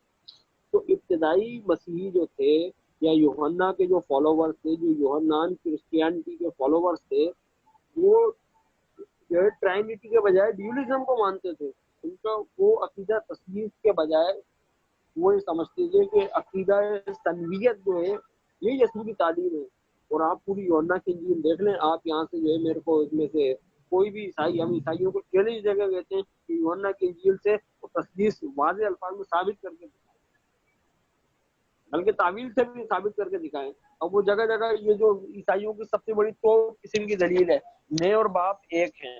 تو ابتدائی مسیحی جو تھے یا یوحنا کے جو فالوورز تھے، جو یوحنان کرسچینٹی کے فالوورز تھے، وہ جو ہے ٹرائنیٹی کے بجائے ڈیولزم کو مانتے تھے. ان کا وہ عقیدہ تثلیث کے بجائے وہ یہ سمجھتے تھے کہ عقیدہ سنویت جو ہے یہ یسوع کی تعلیم ہے. اور آپ پوری یوحنا کی انجیل دیکھ لیں، آپ یہاں سے جو ہے میرے کو اس میں سے کوئی بھی عیسائی، ہم عیسائیوں کو چیلنج دے کے کہتے ہیں کہ یوحنا کی انجیل سے وہ تثلیث واضح الفاظ میں ثابت کر کے دکھائیں، بلکہ تعویل سے بھی ثابت کر کے دکھائیں. اور وہ جگہ جگہ یہ جو عیسائیوں کی سب سے بڑی تو قسم کی دلیل ہے، میں اور باپ ایک ہیں.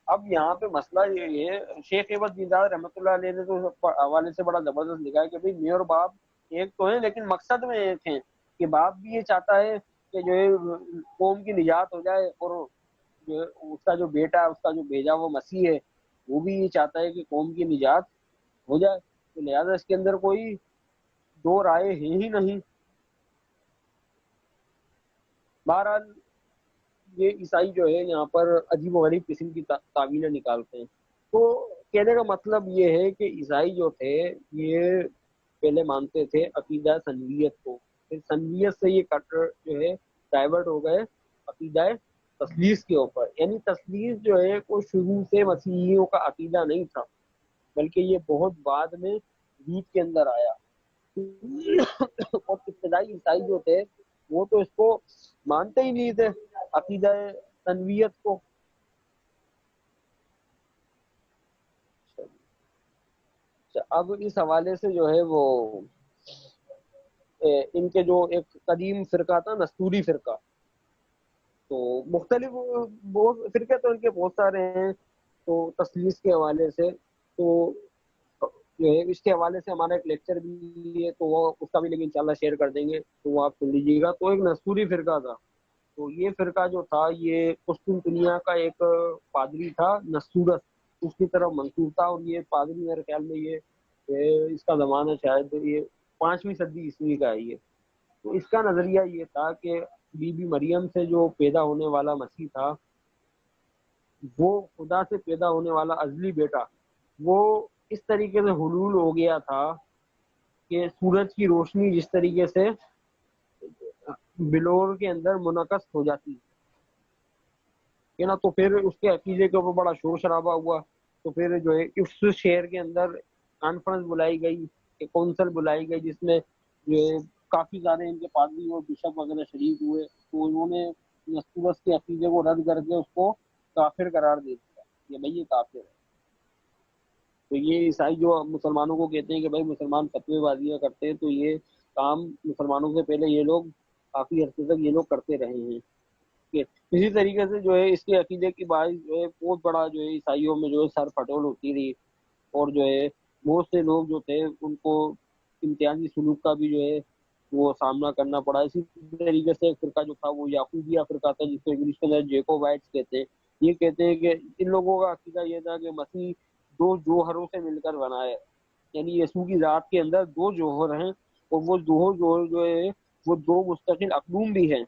اب یہاں پہ مسئلہ یہ ہے، شیخ عبد دیندار رحمۃ اللہ علیہ نے تو حوالے سے بڑا زبردست لکھا ہے کہ بھئی میں اور باپ ایک تو ہیں لیکن مقصد میں ایک ہیں. کہ باپ بھی یہ چاہتا ہے کہ جو ہے قوم کی نجات ہو جائے، اور جو اس کا جو بیٹا، اس کا جو بھیجا وہ مسیح ہے، وہ بھی یہ چاہتا ہے کہ قوم کی نجات ہو جائے. تو لہٰذا اس کے اندر کوئی دو رائے ہے ہی نہیں. بہرحال یہ عیسائی جو ہے یہاں پر عجیب و غریب قسم کی تعویلیں نکالتے ہیں. تو کہنے کا مطلب یہ ہے کہ عیسائی جو تھے یہ پہلے مانتے تھے عقیدہ سنویت کو، پھر سنویت سے یہ کٹر جو ہے ڈائیورٹ ہو گئے عقیدہ تثلیث کے اوپر. یعنی تثلیث جو ہے وہ شروع سے مسیحیوں کا عقیدہ نہیں تھا، بلکہ یہ بہت بعد میں وجود کے اندر آیا. اور ابتدائی عیسائی جو تھے وہ تو اس کو مانتے ہی نہیں تھے، عقیدہ تنویت کو. اب اس حوالے سے جو ہے وہ ان کے جو ایک قدیم فرقہ تھا نستوری فرقہ، تو مختلف بہت فرقے تو ان کے بہت سارے ہیں. تو تثلیث کے حوالے سے تو جو ہے اس کے حوالے سے ہمارا ایک لیکچر بھی ہے، تو وہ اس کا بھی لیکن انشاءاللہ شیئر کر دیں گے، تو وہ آپ سن لیجیے گا. تو ایک نستوری فرقہ تھا، تو یہ فرقہ جو تھا یہ قسطنطنیہ کا ایک پادری تھا نستورس، اس کی طرف منسوب تھا. اور یہ پادری میرے خیال میں یہ اس کا زمانہ شاید یہ 5ویں صدی عیسوی کا ہے یہ. تو اس کا نظریہ یہ تھا کہ بی بی مریم سے جو پیدا ہونے والا مسیح تھا وہ خدا سے پیدا ہونے والا ازلی بیٹا، وہ اس طریقے سے حلول ہو گیا تھا کہ سورج کی روشنی جس طریقے سے بلور کے اندر منعکس ہو جاتی ہے نا. تو پھر اس کے عقیدے کے اوپر بڑا شور شرابہ ہوا. تو پھر جو ہے اس شہر کے اندر کانفرنس بلائی گئی، ایک کونسل بلائی گئی، جس میں جو ہے کافی سارے ان کے پادری اور بشپ وغیرہ شریک ہوئے. تو انہوں نے نستورس کے عقیدے کو رد کر کے اس کو کافر قرار دے دیا کہ بھائی یہ کافر ہے. تو یہ عیسائی جو مسلمانوں کو کہتے ہیں کہ بھائی مسلمان فتوی بازیاں کرتے ہیں، تو یہ کام مسلمانوں سے پہلے یہ لوگ کافی عرصے تک یہ لوگ کرتے رہے ہیں. اسی طریقے سے جو ہے اس کے عقیدے کی باعث جو ہے بہت بڑا جو ہے عیسائیوں میں جو ہے سر پھٹول ہوتی رہی، اور جو ہے بہت سے لوگ جو تھے ان کو امتیازی سلوک کا بھی جو ہے وہ سامنا کرنا پڑا. اسی طریقے سے ایک فرقہ جو تھا وہ یعقوبیہ فرقہ تھا، جس کو انگلش کے اندر جیکوبائٹس کہتے ہیں. یہ کہتے ہیں کہ ان لوگوں کا عقیدہ یہ تھا کہ مسیح دو جوہروں سے مل کر بنا ہے، یعنی یسوع کی ذات کے اندر دو جوہر ہیں، اور وہ دو جوہر جو ہے وہ دو مستقل اقلوم بھی ہیں.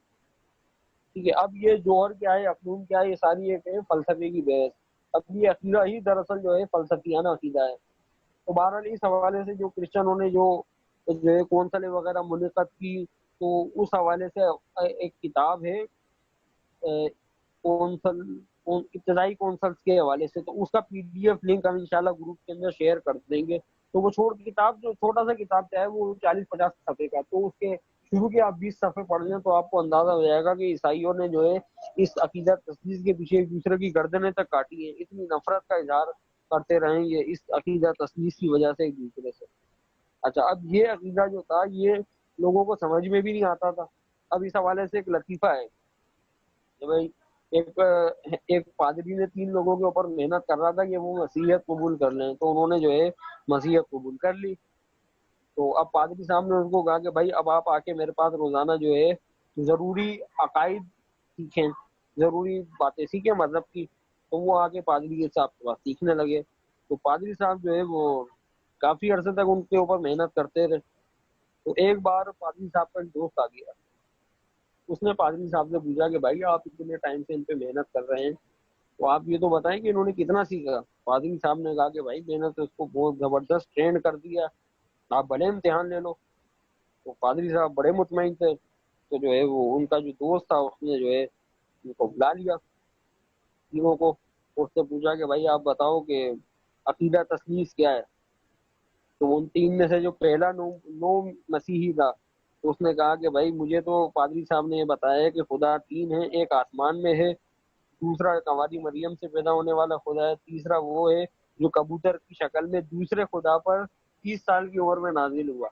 ٹھیک ہے، اب یہ جوہر کیا ہے اقلوم کیا ہے، یہ ساری ایک ہے فلسفے کی بحث. اب یہ عقیدہ ہی دراصل جو ہے فلسفیانہ عقیدہ ہے. تو بہرحال اس حوالے سے جو کرسچنوں نے جو ہے کونسلیں وغیرہ منعقد کی، تو اس حوالے سے ایک کتاب ہے کونسل ابتدائی کونسلس کے حوالے سے، تو اس کا PDF لنک ہم انشاءاللہ گروپ کے اندر شیئر کر دیں گے. تو وہ کتاب جو چھوٹا سا کتاب ہے وہ 40-50 صفحے کا، تو اس کے شروع کے آپ 20 صفحے پڑھ لیں تو آپ کو اندازہ ہو جائے گا کہ عیسائیوں نے جو ہے اس عقیدہ تثلیث کے پیچھے ایک دوسرے کی گردنیں تک کاٹی ہیں، اتنی نفرت کا اظہار کرتے رہے یہ اس عقیدہ تثلیث کی وجہ سے ایک دوسرے سے. اچھا، اب یہ عقیدہ جو تھا یہ لوگوں کو سمجھ میں بھی نہیں آتا تھا. اب اس حوالے سے ایک لطیفہ ہے کہ بھائی ایک پادری نے 3 لوگوں کے اوپر محنت کر رہا تھا کہ وہ مسیحیت قبول کر لیں، تو انہوں نے جو ہے مسیحیت قبول کر لی. تو اب پادری صاحب نے ان کو کہا کہ بھائی اب آپ آ کے میرے پاس روزانہ جو ہے ضروری عقائد سیکھیں، ضروری باتیں سیکھیں مذہب کی. تو وہ آ کے پادری کے صاحب کے پاس سیکھنے لگے. تو پادری صاحب جو ہے وہ کافی عرصے تک ان کے اوپر محنت کرتے رہے. تو ایک بار پادری صاحب کا ایک دوست آ گیا، اس نے پادری صاحب سے پوچھا کہ بھائی آپ اتنے ٹائم سے ان پہ محنت کر رہے ہیں، تو آپ یہ تو بتائیں کہ انہوں نے کتنا سیکھا. پادری صاحب نے کہا کہ بھائی میں نے تو اس کو بہت زبردست ٹرینڈ کر دیا، آپ بڑے امتحان لے لو. تو پادری صاحب بڑے مطمئن تھے، تو جو ہے وہ ان کا جو دوست تھا اس نے جو ہے ان کو بلا لیا تینوں کو. اس سے پوچھا کہ بھائی آپ بتاؤ کہ عقیدہ تثلیث کیا ہے. تو ان 3 میں سے جو پہلا نو مسیحی تھا، تو اس نے کہا کہ بھائی مجھے تو پادری صاحب نے یہ بتایا ہے کہ خدا 3 ہے، ایک آسمان میں ہے، دوسرا کنواری مریم سے پیدا ہونے والا خدا ہے، تیسرا وہ ہے جو کبوتر کی شکل میں دوسرے خدا پر 30 سال کی عمر میں نازل ہوا.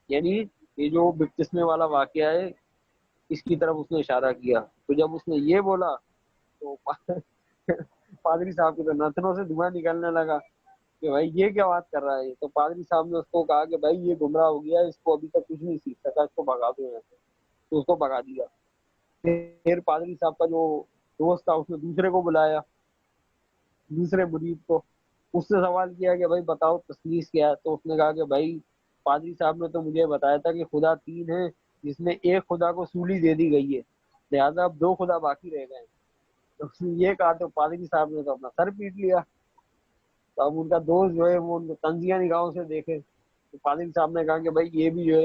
یعنی یہ جو بپتسمے والا واقعہ ہے اس کی طرف اس نے اشارہ کیا. تو جب اس نے یہ بولا تو پادری صاحب کے تو نتنوں سے دھواں نکلنے لگا کہ بھائی یہ کیا بات کر رہا ہے. تو پادری صاحب نے اس کو کہا کہ بھائی یہ گمراہ ہو گیا، اس کو ابھی تک کچھ نہیں سیکھ سکا، اس کو بھگا دو یہاں سے. تو اس کو بھگا دیا. پھر پادری صاحب کا جو دوست تھا اس نے دوسرے کو بلایا، دوسرے مرید کو، اس سے سوال کیا کہ بھائی بتاؤ تثلیث کیا ہے. تو اس نے کہا کہ بھائی پادری صاحب نے تو مجھے بتایا تھا کہ خدا 3 ہے، جس میں ایک خدا کو سولی دے دی گئی ہے، لہذا اب 2 خدا باقی رہ گئے ہیں. تو اس نے یہ کہا تو پادری صاحب نے تو اپنا سر پیٹ لیا. تو اب ان کا دوست جو ہے وہ ان کو طنزیہ نگاہوں سے دیکھے. تو پادری صاحب نے کہا کہ بھائی یہ بھی جو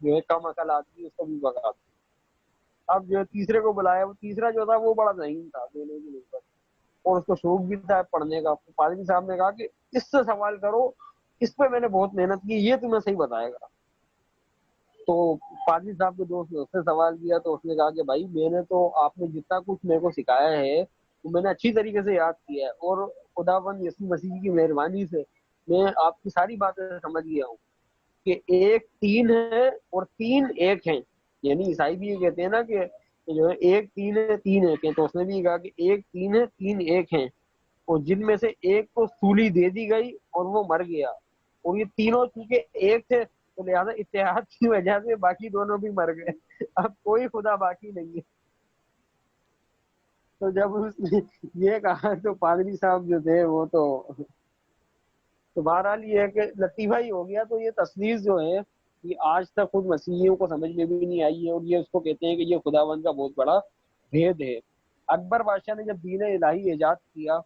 ہے کم عقل آدمی ہے، اس کو بھی بگا دو. اب جو ہے تیسرے کو بلایا. وہ تیسرا جو تھا وہ بڑا ذہین تھا دینے کی نسبت، اور اس کو شوق بھی تھا پڑھنے کا. پادری صاحب نے کہا کہ اس سے سوال کرو، اس پہ میں نے بہت محنت کی، یہ تمہیں صحیح بتائے گا. تو پادری صاحب کے دوست نے اس سے سوال کیا تو اس نے کہا کہ بھائی میں نے تو آپ نے جتنا کچھ میرے کو سکھایا ہے وہ میں نے اچھی طریقے سے یاد کیا ہے، اور خداوند یسوع مسیح کی مہربانی سے میں آپ کی ساری باتیں سمجھ گیا ہوں کہ ایک تین ہے اور تین ایک ہیں. یعنی عیسائی بھی یہ کہتے ہیں نا کہ جو ہے ایک تین ہے تین ایک ہیں، تو اس نے بھی کہا کہ ایک تین ہے تین ایک ہیں، اور جن میں سے ایک کو سولی دے دی گئی اور وہ مر گیا، اور یہ تینوں چونکہ ایک تھے تو لہٰذا اتحاد کی وجہ سے باقی دونوں بھی مر گئے، اب کوئی خدا باقی نہیں ہے. تو جب اس نے یہ کہا تو پادری صاحب جو تھے وہ تو بہرحال یہ ہے کہ لطیفہ ہی ہو گیا. تو یہ تصویر جو ہے یہ آج تک خود مسیحیوں کو سمجھ میں بھی نہیں آئی ہے، اور یہ اس کو کہتے ہیں کہ یہ خداوند کا بہت بڑا بھید ہے. اکبر بادشاہ نے جب دین الہی ایجاد کیا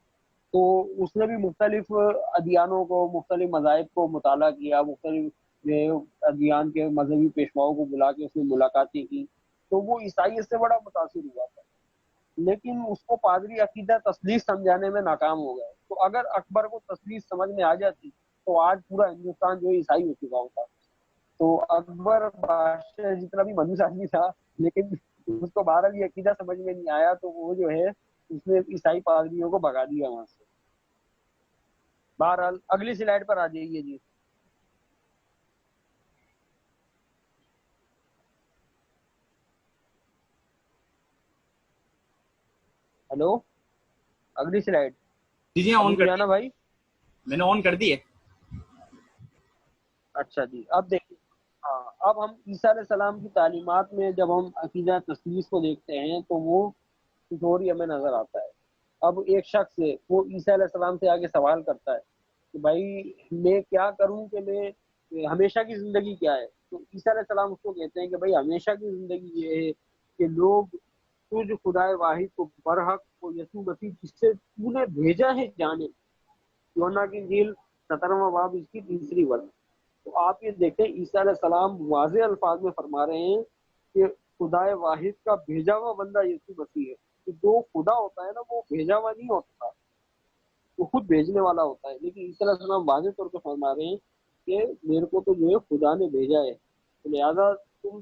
تو اس نے بھی مختلف ادیانوں کو، مختلف مذاہب کو مطالعہ کیا، مختلف ادیان کے مذہبی پیشواؤں کو بلا کے اس نے ملاقاتیں کی. تو وہ عیسائیت سے بڑا متاثر ہوا تھا، لیکن اس کو پادری عقیدہ تثلیث سمجھانے میں ناکام ہو گئے. تو اگر اکبر کو تثلیث سمجھ میں آ جاتی تو آج پورا ہندوستان جو ہے عیسائی ہو چکا ہوتا. تو اکبر بادشاہ جتنا بھی منوس آدمی تھا، لیکن اس کو بہرحال یہ عقیدہ سمجھ میں نہیں آیا تو وہ جو ہے اس نے عیسائی پادریوں کو بھگا دیا وہاں سے. بہرحال اگلی سلائیڈ پر آ جائیے جی. ہلو، اگلی سلائیڈ. جی جی آن ابھی کر جانا دی، بھائی. میں نے آن کر دی ہے. اچھا جی، اب دیکھیں. ہاں، اب ہم عیسیٰ علیہ السلام کی تعلیمات میں جب ہم عقیدہ تثلیث کو دیکھتے ہیں تو وہ کچھ اور ہی ہمیں نظر آتا ہے. اب ایک شخص ہے وہ عیسیٰ علیہ السلام سے آگے سوال کرتا ہے کہ بھائی میں کیا کروں کہ میں ہمیشہ کی زندگی کیا ہے. تو عیسیٰ علیہ السلام اس کو کہتے ہیں کہ بھائی ہمیشہ کی زندگی یہ ہے کہ لوگ تجھ خدائے واحد کو برحق کو یسوع مسیح جس سے تو نے بھیجا ہے جانے. یوحنا کی انجیل 17واں باب اس کی تیسری ورد. تو آپ یہ دیکھیں عیسیٰ علیہ السلام واضح الفاظ میں فرما رہے ہیں کہ خدائے واحد کا بھیجا ہوا بندہ یسوع مسیح ہے. کہ جو خدا ہوتا ہے نا وہ بھیجا ہوا نہیں ہوتا، وہ خود بھیجنے والا ہوتا ہے. لیکن عیسیٰ علیہ السلام واضح طور پہ فرما رہے ہیں کہ میرے کو تو جو ہے خدا نے بھیجا ہے. تو لہٰذا تم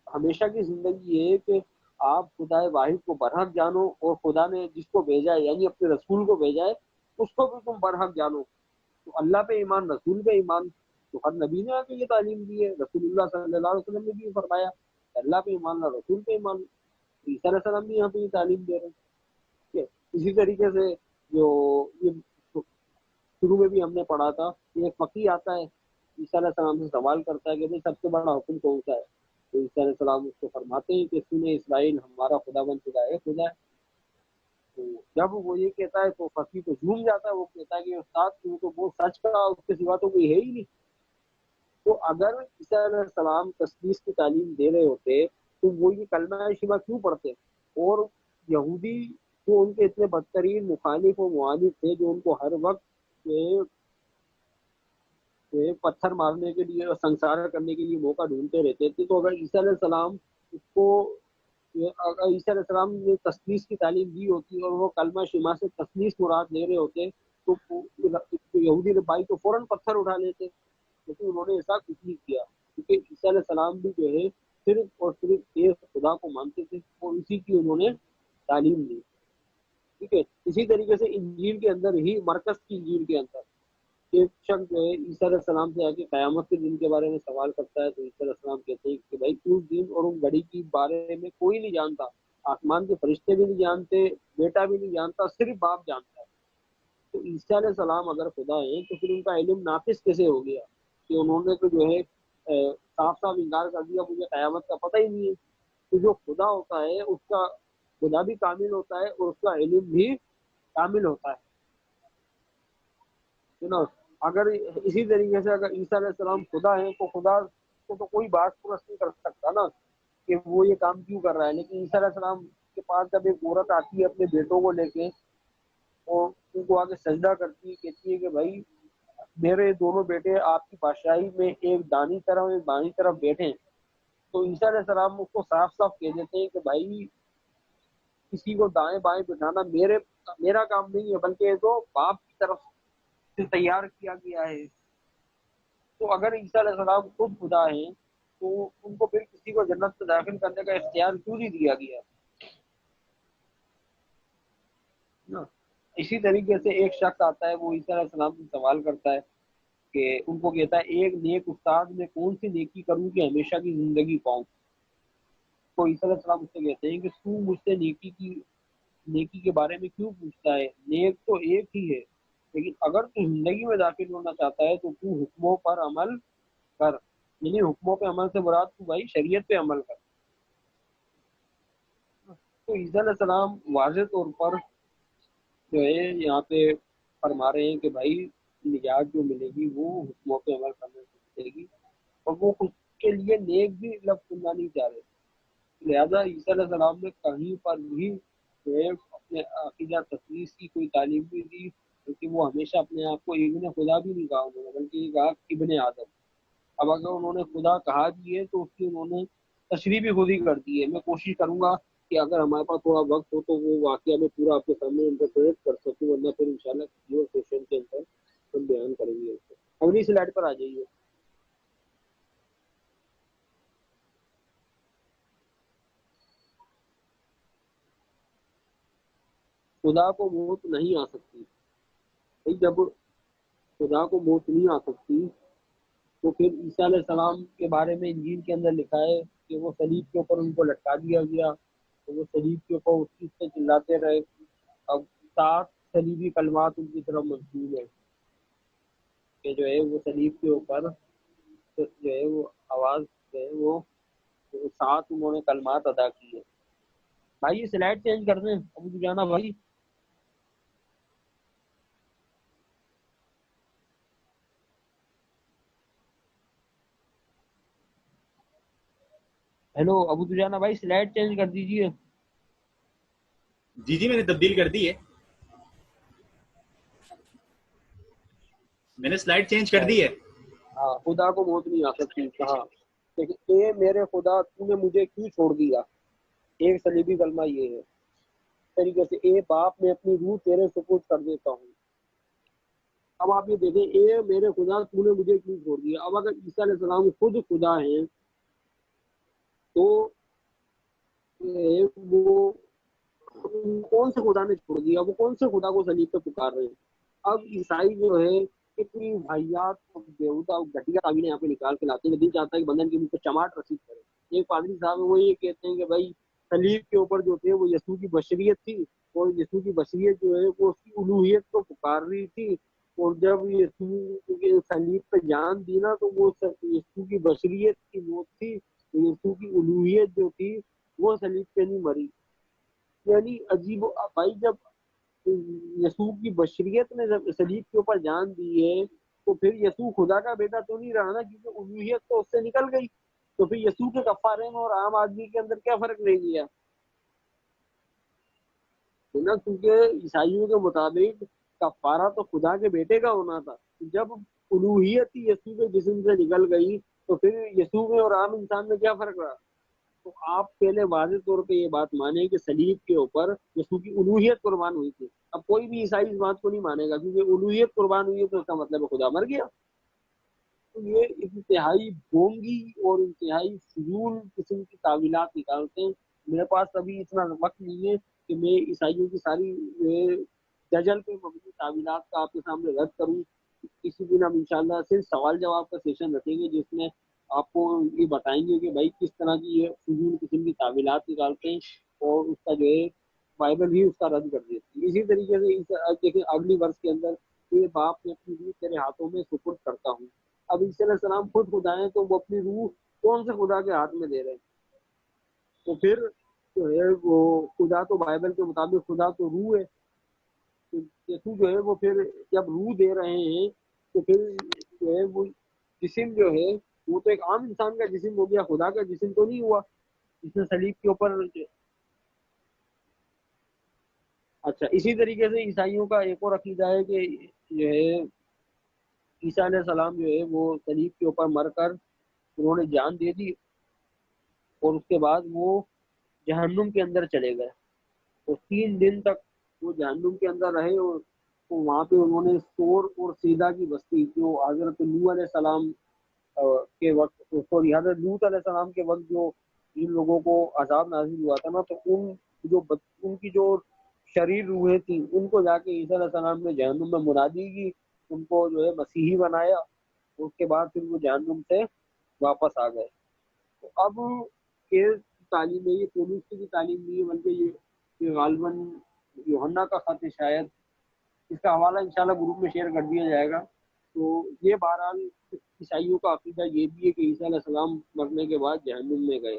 ہمیشہ کی زندگی یہ ہے کہ آپ خدا واحد کو برحق جانو، اور خدا نے جس کو بھیجا ہے یعنی اپنے رسول کو بھیجا ہے اس کو بھی تم برحق جانو. تو اللہ پہ ایمان، رسول پہ ایمان. تو ہر نبی نے آ کے یہ تعلیم دی ہے. رسول اللہ صلی اللہ علیہ وسلم نے بھی یہ فرمایا اللہ پہ ایمان نہ رسول پہ ایمان. عیسیٰ علیہ السلام بھی یہاں پہ یہ تعلیم دے رہے ہیں. ٹھیک ہے، اسی طریقے سے جو یہ شروع میں بھی ہم نے پڑھا تھا کہ ایک فقی آتا ہے عیسیٰ علیہ السلام سے سوال کرتا ہے کہ بھائی سب سے بڑا حکم کون سا ہے. تو عیسیٰ علیہ السلام اس کو فرماتے ہیں کہ سن اسرائیل ہمارا خداوند خدا ہے خدا ہے. تو جب وہ یہ کہتا ہے تو فقی تو جھوم جاتا ہے. وہ کہتا ہے کہ استاد تو وہ سچ کا اس کے سوا تو کوئی ہے ہی نہیں. تو اگر عیسیٰ علیہ السلام تثلیث کی تعلیم دے رہے ہوتے تو وہ یہ کلمہ شبہ کیوں پڑھتے؟ اور یہودی جو ان کے اتنے بدترین مخالف و معاند تھے، جو ان کو ہر وقت پتھر مارنے کے لیے اور سنسار کرنے کے لیے موقع ڈھونڈتے رہتے تھے، تو اگر عیسیٰ علیہ السلام اس کو اگر عیسیٰ علیہ السلام نے تثلیث کی تعلیم دی ہوتی اور وہ کلمہ شما سے تثلیث مراد لے رہے ہوتے تو یہودی ربائی تو فوراً پتھر اٹھا لیتے. لیکن انہوں نے ایسا کچھ نہیں کیا، کیونکہ عیسیٰ علیہ السلام بھی جو ہے صرف اور صرف ایک خدا کو مانتے تھے اور اسی کی انہوں نے تعلیم دی. ٹھیک ہے، اسی طریقے سے انجیل کے اندر ہی مرکز کی انجیل کے اندر ایک شخص جو ہے عیسیٰ علیہ السلام سے آ کے قیامت کے دن کے بارے میں سوال کرتا ہے. تو عیسیٰ علیہ السلام کہتے ہیں کہ بھائی اس دن اور ان گھڑی کے بارے میں کوئی نہیں جانتا، آسمان کے فرشتے بھی نہیں جانتے، بیٹا بھی نہیں جانتا، صرف باپ جانتا ہے. تو عیسیٰ علیہ السلام اگر خدا ہیں تو پھر ان کا علم ناقص کیسے ہو گیا کہ انہوں نے تو جو ہے صاف صاف انکار کر دیا مجھے قیامت کا پتہ ہی نہیں ہے. تو جو خدا ہوتا ہے اس کا خدا بھی کامل ہوتا ہے اور اس کا علم بھی کامل ہوتا ہے نا. اگر اسی طریقے سے اگر عیسیٰ علیہ السلام خدا ہیں تو خدا کو تو کوئی بات پرست نہیں کر سکتا نا کہ وہ یہ کام کیوں کر رہا ہے. لیکن عیسیٰ علیہ السلام کے پاس جب ایک عورت آتی ہے اپنے بیٹوں کو لے کے اور ان کو آگے سجدہ کرتی ہے، کہتی ہے کہ بھائی میرے دونوں بیٹے آپ کی بادشاہی میں ایک دانی طرف ایک بانی طرف بیٹھے ہیں. تو عیسیٰ علیہ السلام اس کو صاف صاف کہہ دیتے ہیں کہ بھائی کسی کو دائیں بائیں بٹھانا میرا کام نہیں ہے، بلکہ یہ تو باپ کی طرف سے تیار کیا گیا ہے. تو اگر عیسیٰ علیہ السلام خود خدا ہیں تو ان کو پھر کسی کو جنت میں داخل کرنے کا اختیار کیوں نہیں دیا گیا نا؟ اسی طریقے سے ایک شخص آتا ہے، وہ عیسیٰ علیہ السلام سے سوال کرتا ہے کہ ان کو کہتا ہے ایک نیک استاد میں کون سی نیکی کروں کہ ہمیشہ کی زندگی پاؤں؟ تو عیسیٰ علیہ السلام اس سے کہتے ہیں کہ تو مجھ سے نیکی کے بارے میں کیوں پوچھتا ہے؟ نیک تو ایک ہی ہے، لیکن اگر تو زندگی میں داخل ہونا چاہتا ہے تو حکموں پر عمل کر، یعنی حکموں پہ عمل سے مراد تو بھائی شریعت پہ عمل کر۔ تو عیسیٰ علیہ السلام واضح طور پر جو ہے یہاں پہ فرما رہے ہیں کہ بھائی نجات جو ملے گی وہ حکموں پہ عمل کرنے سے ملے گی، اور وہ خود کے لیے نیک بھی لفظ سننا نہیں چاہ رہے۔ لہذا عیسیٰ علیہ السلام نے کہیں پر بھی جو ہے اپنے عقیدہ تثلیث کی کوئی تعلیم بھی دی، کیونکہ وہ ہمیشہ اپنے آپ کو ابن خدا بھی نہیں کہا انہوں نے، بلکہ یہ کہا ابن آدم۔ اب اگر انہوں نے خدا کہا بھی ہے تو اس کی انہوں نے تشریح بھی خود ہی کر دی ہے۔ میں کوشش کروں گا کہ اگر ہمارے پاس تھوڑا وقت ہو تو وہ واقعہ میں پورا آپ کے سامنے انٹرپریٹ کر سکوں، ورنہ پھر انشاءاللہ کسی اور سیشن کے اندر ہم بیان کریں گے اس کو۔ اگلی سلائڈ پر آ جائیے۔ خدا کو موت نہیں آ سکتی۔ بھائی جب خدا کو موت نہیں آ سکتی تو پھر عیسیٰ علیہ السلام کے بارے میں انجیل کے اندر لکھا ہے کہ وہ صلیب کے اوپر ان کو لٹکا دیا گیا، تو وہ صلیب کے اوپر اس چیز سے چلاتے رہے۔ اب 7 صلیبی کلمات ان کی طرف منسوب ہے کہ جو ہے وہ صلیب کے اوپر جو ہے وہ آواز جو ہے وہ 7 انہوں نے کلمات ادا کی ہے۔ بھائی یہ سلائڈ چینج کر دیں ابو جانا بھائی۔ ہیلو ابو جانا بھائی، سلائڈ چینج کر دیجیے۔ جی میں نے تبدیل کر دی ہے، میں نے سلائڈ چینج کر دی ہے۔ ہاں، خدا کو موت نہیں آ سکتی کہا، لیکن اے میرے خدا تو نے مجھے کیوں چھوڑ دیا؟ ایک صلیبی کلمہ یہ ہے۔ اس طریقے سے اے باپ میں اپنی روح تیرے سپرد کر دیتا ہوں۔ اب آپ یہ دیکھیں، اے میرے خدا تو نے مجھے کیوں چھوڑ دیا؟ اب اگر عیسیٰ علیہ السلام خود خدا ہیں تو وہ کون سے خدا نے چھوڑ دیا؟ وہ کون سے خدا کو صلیب پہ پکار رہے ہیں؟ اب عیسائی جو ہے اتنی بھائیات بیہودہ گھٹیا تعبیریں یہاں پہ نکال کے لاتے ہیں کہ دل چاہتا ہے کہ بندن کے منہ پہ چماٹ رسید کرے۔ ایک پادری صاحب وہ یہ کہتے ہیں کہ بھائی صلیب کے اوپر جو تھے وہ یسوع کی بشریت تھی، اور یسوع کی بشریت جو ہے وہ اس کی الوہیت کو پکار رہی تھی، اور جب یسوع کے صلیب پہ جان دی نا تو وہ یسوع کی بشریت کی موت تھی، یسوع کی الوہیت جو تھی وہ صلیب پہ نہیں مری۔ یعنی عجیب بھائی، جب یسوع کی بشریت نے جب صلیب کے اوپر جان دی ہے تو پھر یسوع خدا کا بیٹا تو نہیں رہا نا، کیونکہ الوہیت تو اس سے نکل گئی۔ تو پھر یسوع کے کفارے میں اور عام آدمی کے اندر کیا فرق رہ گیا؟ نا، کیونکہ عیسائیوں کے مطابق کفارہ تو خدا کے بیٹے کا ہونا تھا۔ جب الوہیت ہی یسوع کے جسم سے نکل گئی تو پھر یسوع میں اور عام انسان میں کیا فرق رہا؟ تو آپ پہلے واضح طور پہ یہ بات مانیں کہ صلیب کے اوپر یسوع کی الوہیت قربان ہوئی تھی۔ اب کوئی بھی عیسائی اس بات کو نہیں مانے گا، کیونکہ الوہیت قربان ہوئی ہے تو اس کا مطلب ہے خدا مر گیا۔ تو یہ انتہائی ڈھونگی اور انتہائی فضول قسم کی تعویلات نکالتے ہیں۔ میرے پاس ابھی اتنا وقت نہیں ہے کہ میں عیسائیوں کی ساری دجل پہ مبنی تعویلات کا آپ کے سامنے رد کروں۔ کسی دن ہم انشاءاللہ صرف سوال جواب کا سیشن رکھیں گے جس میں آپ کو یہ بتائیں گے کہ بھائی کس طرح کی یہ فضول قسم کی تعویلات نکالتے ہیں، اور اس کا جو ہے بائبل ہی اس کا رد کر دیتی ہے۔ اسی طریقے سے دیکھیں اگلی ورس کے اندر، یہ باپ نے اپنی روح تیرے ہاتھوں میں سپرد کرتا ہوں۔ اب عیسیٰ علیہ السلام خود خدا ہیں تو وہ اپنی روح کون سے خدا کے ہاتھ میں دے رہے ہیں؟ تو پھر جو ہے وہ خدا تو بائبل کے مطابق خدا تو روح ہے، یسوع جو ہے وہ پھر جب روح دے رہے ہیں تو پھر جو ہے وہ جسم جو ہے وہ تو ایک عام انسان کا جسم ہو گیا، خدا کا جسم تو نہیں ہوا جس نے صلیب کے اوپر۔ اچھا، اسی طریقے سے عیسائیوں کا ایک اور عقیدہ ہے کہ جو ہے عیسیٰ علیہ السلام جو ہے وہ صلیب کے اوپر مر کر انہوں نے جان دے دی، اور اس کے بعد وہ جہنم کے اندر چلے گئے، اور 3 دن تک وہ جہنم کے اندر رہے، اور وہاں پہ انہوں نے سور اور سیدہ کی بستی جو حضرت نوح علیہ السلام کے وقت سوری حضرت لوط علیہ السلام کے وقت جو جن لوگوں کو عذاب نازل ہوا تھا نا، تو ان کی جو شریر روحیں تھیں ان کو جا کے عیسیٰ علیہ السلام نے جہنم میں منادی کی، ان کو جو ہے مسیحی بنایا، اس کے بعد پھر وہ جہنم سے واپس آ گئے۔ تو اب یہ تعلیم ہے، یہ پولس کی بھی تعلیم نہیں ہے، بلکہ یہ غالباً یوحنا کا خط ہے شاید، اس کا حوالہ انشاءاللہ گروپ میں شیئر کر دیا جائے گا۔ تو یہ بہرحال عیسائیوں کا عقیدہ یہ بھی ہے کہ عیسیٰ علیہ السلام مرنے کے بعد جہنم میں گئے،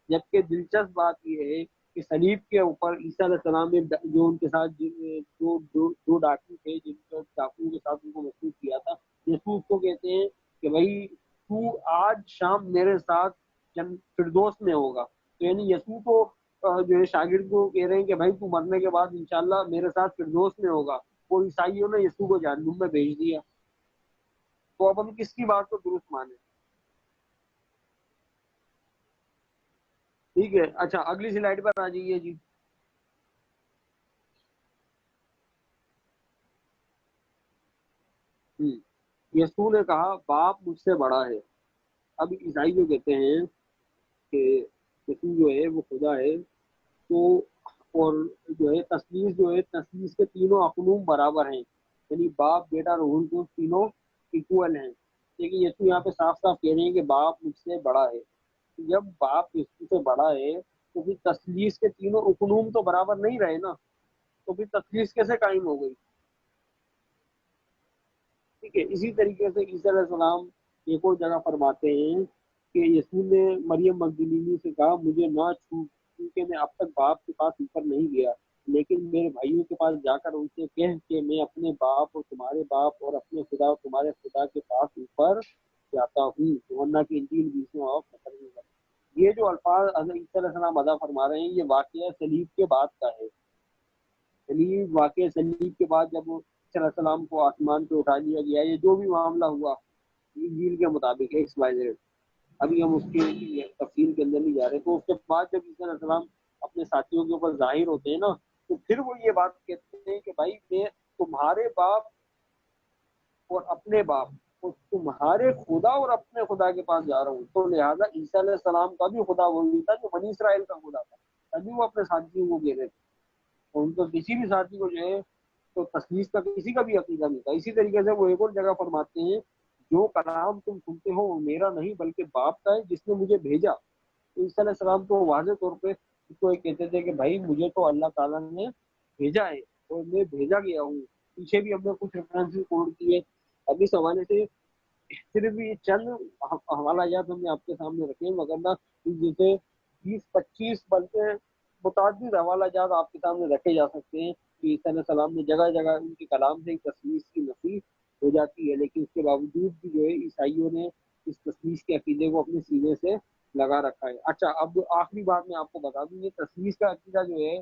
جبکہ دلچسپ بات یہ ہے کہ صلیب کے اوپر عیسیٰ علیہ السلام نے جو ان کے ساتھ دو ڈاکو تھے، جن کو ڈاکوؤں کے ساتھ ان کو مسلوب کیا تھا، یسوع کو کہتے ہیں کہ بھائی تو آج شام میرے ساتھ فردوس میں ہوگا۔ تو یعنی یسوع کو جو ہے شاگرد کو کہہ رہے ہیں کہ بھائی تو مرنے کے بعد انشاءاللہ میرے ساتھ فردوس میں ہوگا، اور عیسائیوں نے یسوع کو جہنم میں بھیج دیا۔ تو اب ہم کس کی بات کو درست مانیں؟ ٹھیک ہے، اچھا اگلی سلائیڈ پر آ جائیے جی۔ یسوع نے کہا باپ مجھ سے بڑا ہے۔ اب عیسائی جو کہتے ہیں کہ یسوع جو ہے وہ خدا ہے، تو اور جو ہے تثلیث کے تینوں اقنوم برابر ہیں، یعنی باپ بیٹا روح القدس تینوں ایکول ہیں، لیکن یسوع یہاں پہ صاف صاف کہہ رہے ہیں کہ باپ مجھ سے بڑا ہے۔ جب باپ یسوع سے بڑا ہے تو پھر تثلیث کے تینوں اقنوم تو برابر نہیں رہے نا، تو پھر تثلیث کیسے قائم ہو گئی؟ ٹھیک ہے، اسی طریقے سے عیسیٰ علیہ السلام ایک اور جگہ فرماتے ہیں کہ یسوع نے مریم مگدلینی سے کہا مجھے نہ چھو، کیونکہ میں اب تک باپ کے پاس اوپر نہیں گیا، لیکن میرے بھائیوں کے پاس جا کر ان سے کہہ کہ میں اپنے باپ اور تمہارے باپ اور اپنے خدا اور تمہارے خدا کے پاس اوپر جاتا ہوں۔ یوحنا کی انجیل 20واں باب 17 میں۔ یہ جو الفاظ حضرت عیسیٰ علیہ السلام ادا فرما رہے ہیں یہ واقعہ صلیب کے بعد کا ہے۔ صلیب کے بعد جب علیہ السلام کو آسمان پہ اٹھا لیا گیا، یہ جو بھی معاملہ ہوا انجیل کے مطابق ایکس وائی زیڈ، ابھی ہم اس کی تفصیل کے اندر نہیں جا رہے، تو اس کے بعد جب عیسیٰ علیہ السلام اپنے ساتھیوں کے اوپر ظاہر ہوتے ہیں نا، تو پھر وہ یہ بات کہتے ہیں کہ بھائی میں تمہارے باپ اور اپنے باپ اور تمہارے خدا اور اپنے خدا کے پاس جا رہا ہوں۔ تو لہٰذا عیسیٰ علیہ السلام کا بھی خدا وہی تھا جو بنی اسرائیل کا خدا تھا، تبھی وہ اپنے ساتھیوں کو کہہ رہے تھے، اور ان کو کسی بھی ساتھی کو جو ہے تو تثلیث کا کسی کا بھی عقیدہ نہیں تھا۔ اسی طریقے سے وہ ایک اور جگہ فرماتے ہیں جو کلام تم سنتے ہو وہ میرا نہیں بلکہ باپ کا ہے جس نے مجھے بھیجا۔ تو عیسیٰ علیہ السلام تو واضح طور پہ اس کو کہتے تھے کہ بھائی مجھے تو اللہ تعالیٰ نے بھیجا ہے اور میں بھیجا گیا ہوں۔ پیچھے بھی ہم نے کچھ ریفرنس کوڈ کیے، اب اس حوالے سے صرف یہ چند حوالہ جات ہم نے آپ کے سامنے رکھے، مگر نہ جیسے 20-25 بلکہ متعدد حوالہ جات آپ کے سامنے رکھے جا سکتے ہیں کہ عیسیٰ علیہ السلام نے جگہ جگہ ان کے کلام سے تثلیث کی نفی ہو جاتی ہے، لیکن اس کے باوجود بھی جو ہے عیسائیوں نے اس تثلیث کے عقیدے کو اپنے سینے سے لگا رکھا ہے۔ اچھا اب آخری بات میں آپ کو بتا دوں، یہ تثلیث کا عقیدہ جو ہے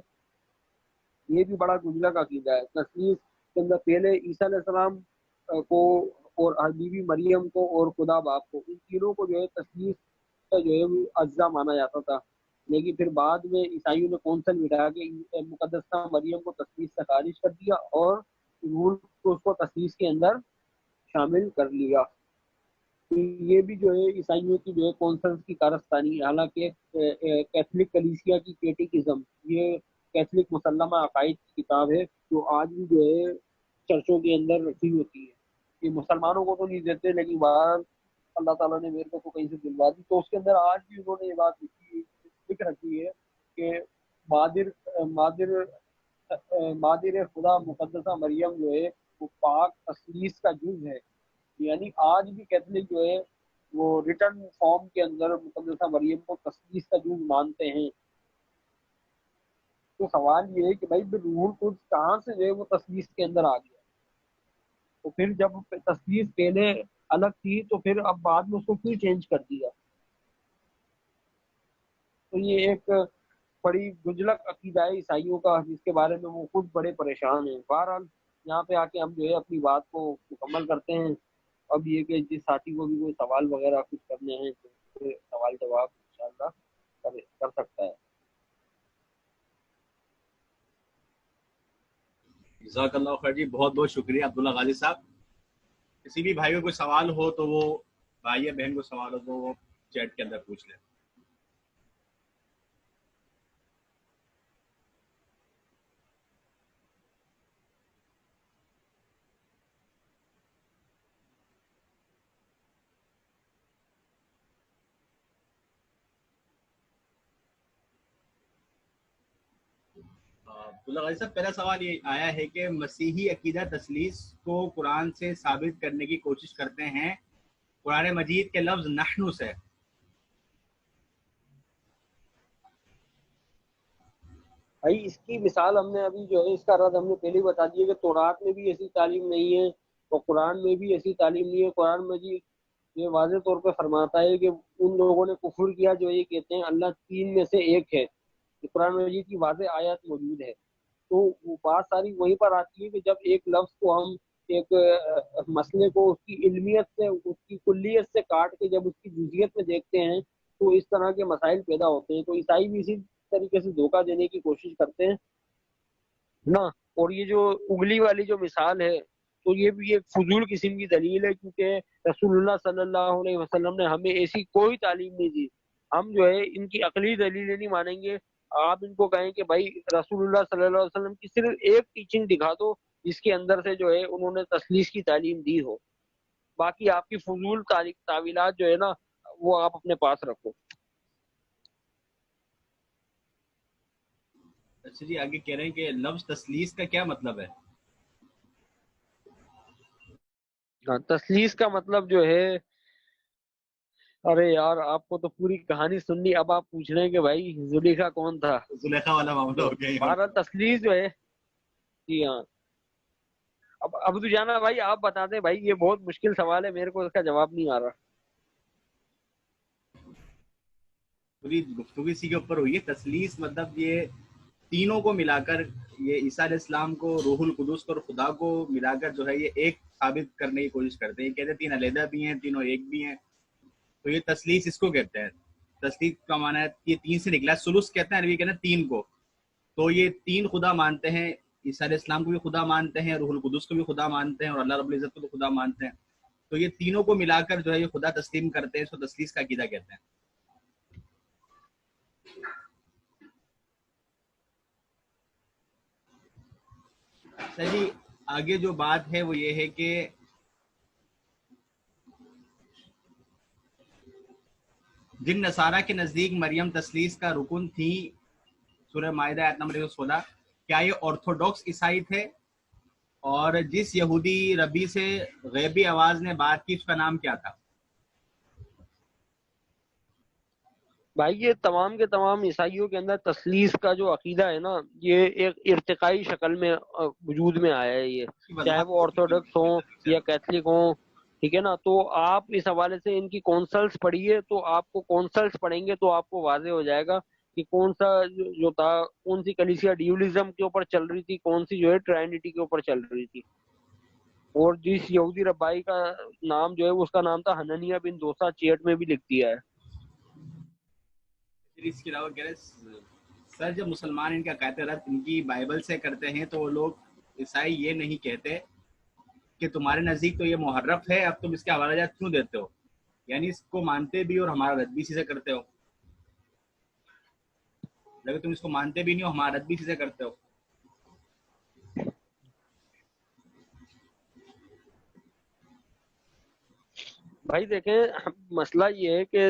یہ بھی بڑا گنجلک عقیدہ ہے۔ تثلیث کے اندر پہلے عیسیٰ علیہ السلام کو اور بیوی مریم کو اور خدا باپ کو، ان تینوں کو جو ہے تثلیث کا جو ہے وہ اجزا مانا جاتا تھا، لیکن پھر بعد میں عیسائیوں نے کونسل بٹھا کے مقدسہ مریم کو تثلیث سے خارج کر دیا اور روح کو اس کو تثلیث کے اندر شامل کر لیا۔ تو یہ بھی جو ہے عیسائیوں کی جو ہے کونسلز کی کارستانی ہے، حالانکہ کیتھولک کلیسیا کی کیٹیکزم یہ کیتھولک مسلمہ عقائد کی کتاب ہے جو آج بھی جو ہے چرچوں کے اندر رکھی ہوتی ہے۔ یہ مسلمانوں کو تو نہیں دیتے، لیکن بہرحال اللہ تعالیٰ نے میرے کو تو کہیں سے دلوا دی، تو اس کے اندر آج بھی انہوں نے یہ بات لکھ رکھی ہے کہ مادر خدا مقدسہ مریم جو ہے وہ پاک تثلیث کا جز ہے، یعنی آج بھی کیتھولک جو ہے وہ ریٹرن فارم کے اندر مقدسہ مریم کو تثلیث کا جز مانتے ہیں۔ تو سوال یہ ہے کہ بھائی روح القدس کہاں سے جو ہے وہ تثلیث کے اندر آ گیا؟ تو پھر جب تثلیث پہلے الگ تھی تو پھر اب بعد میں اس کو کیوں چینج کر دیا؟ تو یہ ایک بڑی گنجلک عقیدہ ہے عیسائیوں کا، جس کے بارے میں وہ خود بڑے پریشان ہیں۔ بہرحال یہاں پہ آ کے ہم جو ہے اپنی بات کو مکمل کرتے ہیں۔ اب یہ کہ جس ساتھی کو بھی کوئی سوال وغیرہ کچھ کرنے ہیں تو سوال جواب انشاءاللہ کر سکتا ہے۔ جزاک اللہ خیر جی، بہت بہت شکریہ عبداللہ غازی صاحب۔ کسی بھی بھائی کو کوئی سوال ہو تو وہ بھائی یا بہن کو سوال ہو تو وہ چیٹ کے اندر پوچھ لیں. عبداللہ غازی صاحب، پہلا سوال یہ آیا ہے کہ مسیحی عقیدہ تثلیث کو قرآن سے ثابت کرنے کی کوشش کرتے ہیں قرآن مجید کے لفظ نحنو سے. بھائی اس کی مثال ہم نے ابھی جو ہے اس کا رد ہم نے پہلے ہی بتا دیا کہ تورات میں بھی ایسی تعلیم نہیں ہے اور قرآن میں بھی ایسی تعلیم نہیں ہے. قرآن مجید یہ واضح طور پہ فرماتا ہے کہ ان لوگوں نے کفر کیا جو یہ کہتے ہیں اللہ تین میں سے ایک ہے. قرآن مجید کی واضح آیات موجود ہے. تو وہ بات ساری وہیں پر آتی ہے کہ جب ایک لفظ کو ہم ایک مسئلے کو اس کی علمیت سے اس کی کلیت سے کاٹ کے جب اس کی جزئیت میں دیکھتے ہیں تو اس طرح کے مسائل پیدا ہوتے ہیں. تو عیسائی بھی اسی طریقے سے دھوکہ دینے کی کوشش کرتے ہیں نا. اور یہ جو اگلی والی جو مثال ہے تو یہ بھی ایک فضول قسم کی دلیل ہے کیونکہ رسول اللہ صلی اللہ علیہ وسلم نے ہمیں ایسی کوئی تعلیم نہیں دی. ہم جو ہے ان کی عقلی دلیلیں نہیں مانیں گے. آپ ان کو کہیں کہ بھائی رسول اللہ صلی اللہ علیہ وسلم کی صرف ایک ٹیچنگ دکھا دو جس کے اندر سے جو ہے انہوں نے تثلیث کی تعلیم دی ہو. باقی آپ کی فضول تعویلات جو ہے نا وہ آپ اپنے پاس رکھو. اچھا جی، آگے کہہ رہے ہیں کہ لفظ تثلیث کا کیا مطلب ہے؟ تثلیث کا مطلب جو ہے، ارے یار آپ کو تو پوری کہانی سننی. اب آپ پوچھ رہے ہیں کہ بھائی زلیخا کون تھا. زلیخا والا معاملہ ہو گیا یہاں. بہرحال تثلیث جو ہے، جی ہاں. اب تو جانا بھائی آپ بتا دیں بھائی، یہ بہت مشکل سوال ہے، میرے کو اس کا جواب نہیں آ رہا. پوری گفتگو اسی کے اوپر ہوئی ہے. تثلیث مطلب یہ تینوں کو ملا کر، یہ عیسیٰ علیہ السلام کو، روح القدس کو اور خدا کو ملا کر جو ہے یہ ایک ثابت کرنے کی کوشش کرتے ہیں. یہ کہتے ہیں تین علیحدہ بھی ہیں، تینوں ایک بھی ہیں. تو یہ تثلیث اس کو کہتے ہیں. تثلیث کا معنی ہے یہ تین سے نکلا ہے. ثلث کہتے ہیں عربی کہتے ہیں تین کو. تو یہ تین خدا مانتے ہیں. عیسیٰ علیہ السلام کو بھی خدا مانتے ہیں، روح القدس کو بھی خدا مانتے ہیں، اور اللہ رب العزت کو بھی خدا مانتے ہیں. تو یہ تینوں کو ملا کر جو ہے یہ خدا تسلیم کرتے ہیں. اس کو تثلیث کا عقیدہ کہتے ہیں. اچھا جی، آگے جو بات ہے وہ یہ ہے کہ جن نصارہ کے نزدیک مریم تثلیث کا رکن تھی، سورہ مائدہ آیت نمبر 16، کیا یہ آرتھوڈاکس عیسائی تھے؟ اور جس یہودی ربی سے غیبی آواز نے بات کی اس کا نام کیا تھا؟ بھائی یہ تمام کے تمام عیسائیوں کے اندر تثلیث کا جو عقیدہ ہے نا یہ ایک ارتقائی شکل میں وجود میں آیا ہے. یہ چاہے وہ آرتھوڈکس ہوں یا کیتھلک ہوں، ٹھیک ہے نا. تو آپ اس حوالے سے ان کی کونسلس پڑھیے تو آپ کو کونسلس پڑھیں گے تو آپ کو واضح ہو جائے گا کہ کون سا جو تھا، کون سی کلیسیا ڈیولزم کے اوپر چل رہی تھی، کون سی جو ہے ٹرائنٹی کے اوپر چل رہی تھی. اور جس یہودی ربائی کا نام جو ہے اس کا نام تھا ہننیا بن دوسا، چیٹ میں بھی لکھ دیا ہے. اس کے علاوہ کہہ رہے سر جب مسلمان ان کا قاطع رد ان کی بائبل سے کرتے ہیں تو وہ لوگ عیسائی یہ نہیں کہتے کہ تمہارے نزدیک تو یہ محرف ہے، اب تم اس کے حوالہ جات کیوں دیتے ہو؟ یعنی اس کو مانتے بھی اور ہمارا رد بھی اسی سے کرتے ہو. لیکن تم اس کو مانتے بھی نہیں ہو، ہمارا رد بھی اسی سے کرتے ہو. بھائی دیکھیں مسئلہ یہ ہے کہ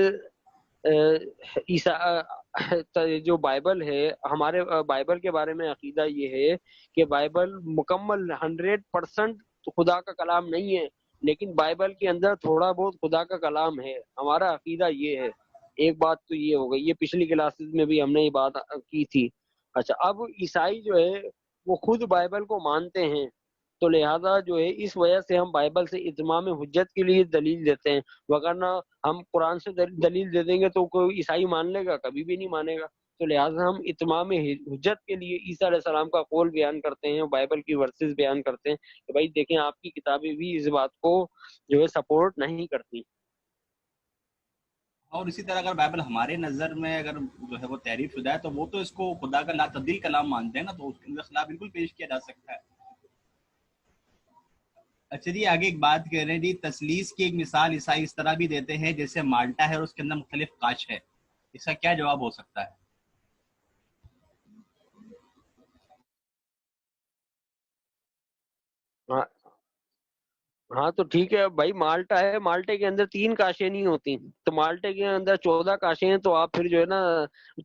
جو بائبل ہے، ہمارے بائبل کے بارے میں عقیدہ یہ ہے کہ بائبل مکمل 100% خدا کا کلام نہیں ہے، لیکن بائبل کے اندر تھوڑا بہت خدا کا کلام ہے. ہمارا عقیدہ یہ ہے. ایک بات تو یہ ہو گئی، یہ پچھلی کلاسز میں بھی ہم نے یہ بات کی تھی. اچھا، اب عیسائی جو ہے وہ خود بائبل کو مانتے ہیں، تو لہذا جو ہے اس وجہ سے ہم بائبل سے اتمام حجت کے لیے دلیل دیتے ہیں. وگرنہ ہم قرآن سے دلیل دے دیں گے تو کوئی عیسائی مان لے گا؟ کبھی بھی نہیں مانے گا. تو لہٰذا ہم اتمام حجت کے لیے عیسیٰ علیہ السلام کا قول بیان کرتے ہیں، بائبل کی ورسز بیان کرتے ہیں کہ بھائی دیکھیں آپ کی کتابیں بھی اس بات کو جو ہے سپورٹ نہیں کرتی. اور اسی طرح اگر بائبل ہمارے نظر میں اگر جو ہے وہ تحریف شدہ ہے تو وہ تو اس کو خدا کا لا تبدیل کلام مانتے ہیں نا، تو اس کے خلاف بالکل پیش کیا جا سکتا ہے. اچھا جی آگے ایک بات کہہ رہے ہیں جی، تثلیث کی ایک مثال عیسائی اس طرح بھی دیتے ہیں جیسے مالٹا ہے اور اس کے اندر مختلف کاش ہے، اس کا کیا جواب ہو سکتا ہے؟ ہاں ہاں تو ٹھیک ہے بھائی، مالٹا ہے، مالٹے کے اندر 3 کاشیں نہیں ہوتی، تو مالٹے کے اندر 14 کاشیں ہیں، تو آپ پھر جو ہے نا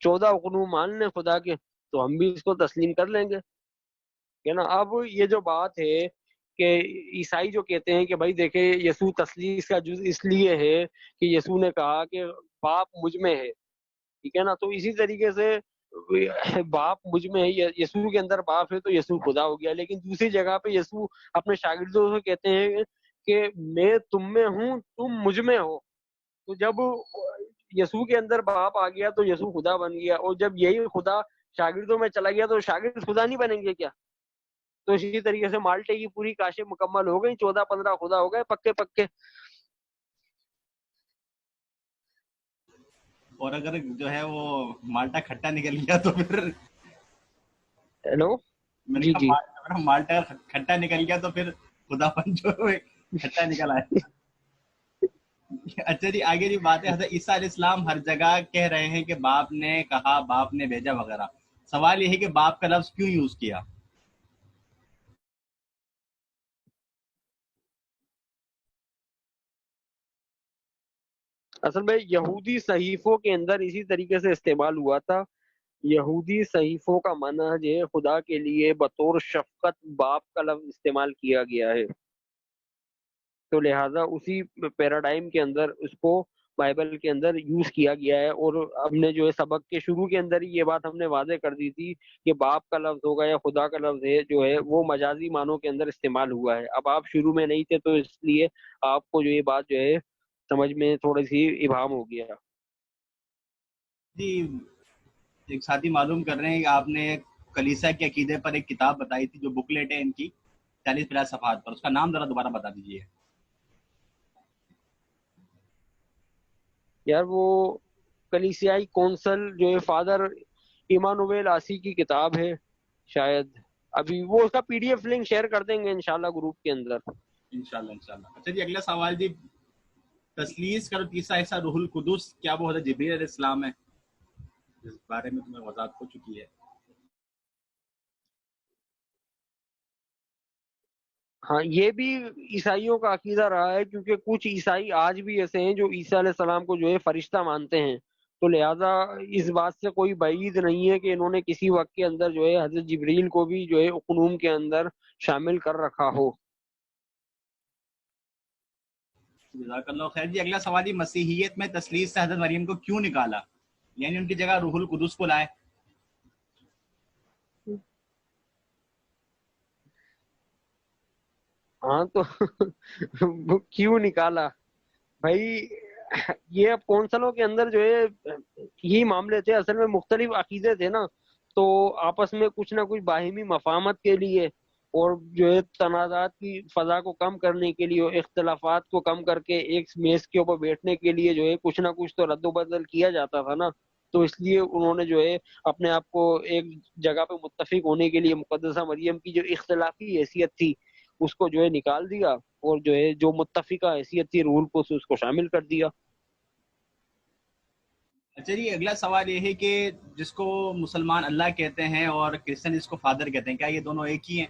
14 حکم مان لیں خدا کے، تو ہم بھی اس کو تسلیم کر لیں گے، ہے نا۔ اب یہ جو بات ہے کہ عیسائی جو کہتے ہیں کہ بھائی دیکھیں یسوع تثلیث کا جز اس لیے ہے کہ یسوع نے کہا کہ باپ مجھ میں ہے، ٹھیک ہے نا، تو اسی طریقے سے باپ مجھ میں ہے، یسوع کے اندر باپ ہے تو یسوع خدا ہو گیا۔ لیکن دوسری جگہ پہ یسوع اپنے شاگردوں سے کہتے ہیں کہ میں تم میں ہوں، تم مجھ میں ہو، تو جب یسوع کے اندر باپ آ گیا تو یسوع خدا بن گیا، اور جب یہی خدا شاگردوں میں چلا گیا تو شاگرد خدا نہیں بنیں گے کیا؟ تو اسی طریقے سے مالٹے کی پوری کاشیں مکمل ہو گئی، 14-15 خدا ہو گئے پکے پکے۔ اور اگر جو ہے وہ مالٹا کھٹا نکل گیا تو پھر ہیلو، میں نے جی کہا جی، اگر مالٹا اگر کھٹا نکل گیا تو پھر خدا پن جو ہے کھٹا نکل آئے۔ اچھا جی آگے جی بات ہے، حضرت عیسیٰ علیہ السلام ہر جگہ کہہ رہے ہیں کہ باپ نے کہا، باپ نے بھیجا وغیرہ، سوال یہ ہے کہ باپ کا لفظ کیوں یوز کیا؟ اصل میں یہودی صحیفوں کے اندر اسی طریقے سے استعمال ہوا تھا۔ یہودی صحیفوں کا منہج ہے خدا کے لیے بطور شفقت باپ کا لفظ استعمال کیا گیا ہے، تو لہٰذا اسی پیراڈائم کے اندر اس کو بائبل کے اندر یوز کیا گیا ہے۔ اور ہم نے جو ہے سبق کے شروع کے اندر ہی یہ بات ہم نے واضح کر دی تھی کہ باپ کا لفظ ہوگا یا خدا کا لفظ ہے جو ہے وہ مجازی معنوں کے اندر استعمال ہوا ہے۔ اب آپ شروع میں نہیں تھے تو اس لیے آپ کو جو یہ بات جو ہے سمجھ میں تھوڑی سی ابہام ہو گیا۔ جی ایک ساتھی معلوم کر رہے ہیں کہ آپ نے کلیسا کے عقیدے پر ایک کتاب بتائی تھی جو بکلیٹ ہے ان کی 40-50 صفحات پر، اس کا نام ذرا دوبارہ بتا دیجیے۔ یار وہ کلیسیائی کونسل جو ہے فادر ایمانویل آسی کی کتاب ہے شاید، ابھی وہ اس کا PDF لنک شیئر کر دیں گے انشاءاللہ گروپ کے اندر۔ انشاءاللہ انشاءاللہ۔ اچھا جی اگلا سوال جی، تثلیث کا جو تیسرا حصہ روح القدس، کیا وہ حضرت جبریل علیہ السلام ہے؟ اس بارے میں تمہیں وضاحت ہو چکی ہے۔ ہاں یہ بھی عیسائیوں کا عقیدہ رہا ہے، کیونکہ کچھ عیسائی آج بھی ایسے ہیں جو عیسیٰ علیہ السلام کو جو ہے فرشتہ مانتے ہیں، تو لہٰذا اس بات سے کوئی بعید نہیں ہے کہ انہوں نے کسی وقت کے اندر جو ہے حضرت جبریل کو بھی جو ہے اقنوم کے اندر شامل کر رکھا ہو۔ جزاک اللہ خیر جی اگلا سوال جی، مسیحیت میں تثلیث سے حضرت مریم کو کیوں نکالا، یعنی ان کی جگہ روح القدس کو لائے؟ ہاں تو کیوں نکالا بھائی، یہ اب کونسلوں کے اندر جو ہے یہی معاملے تھے، اصل میں مختلف عقیدے تھے نا، تو آپس میں کچھ نہ کچھ باہمی مفاہمت کے لیے اور جو ہے تنازعات کی فضا کو کم کرنے کے لیے اور اختلافات کو کم کر کے ایک میز کے اوپر بیٹھنے کے لیے جو ہے کچھ نہ کچھ تو رد و بدل کیا جاتا تھا نا، تو اس لیے انہوں نے جو ہے اپنے آپ کو ایک جگہ پہ متفق ہونے کے لیے مقدسہ مریم کی جو اختلافی حیثیت تھی اس کو جو ہے نکال دیا، اور جو ہے جو متفقہ حیثیت تھی رول کو اس کو شامل کر دیا۔ اچھا جی اگلا سوال یہ ہے کہ جس کو مسلمان اللہ کہتے ہیں اور کرسچن جس کو فادر کہتے ہیں، کیا یہ دونوں ایک ہی ہیں؟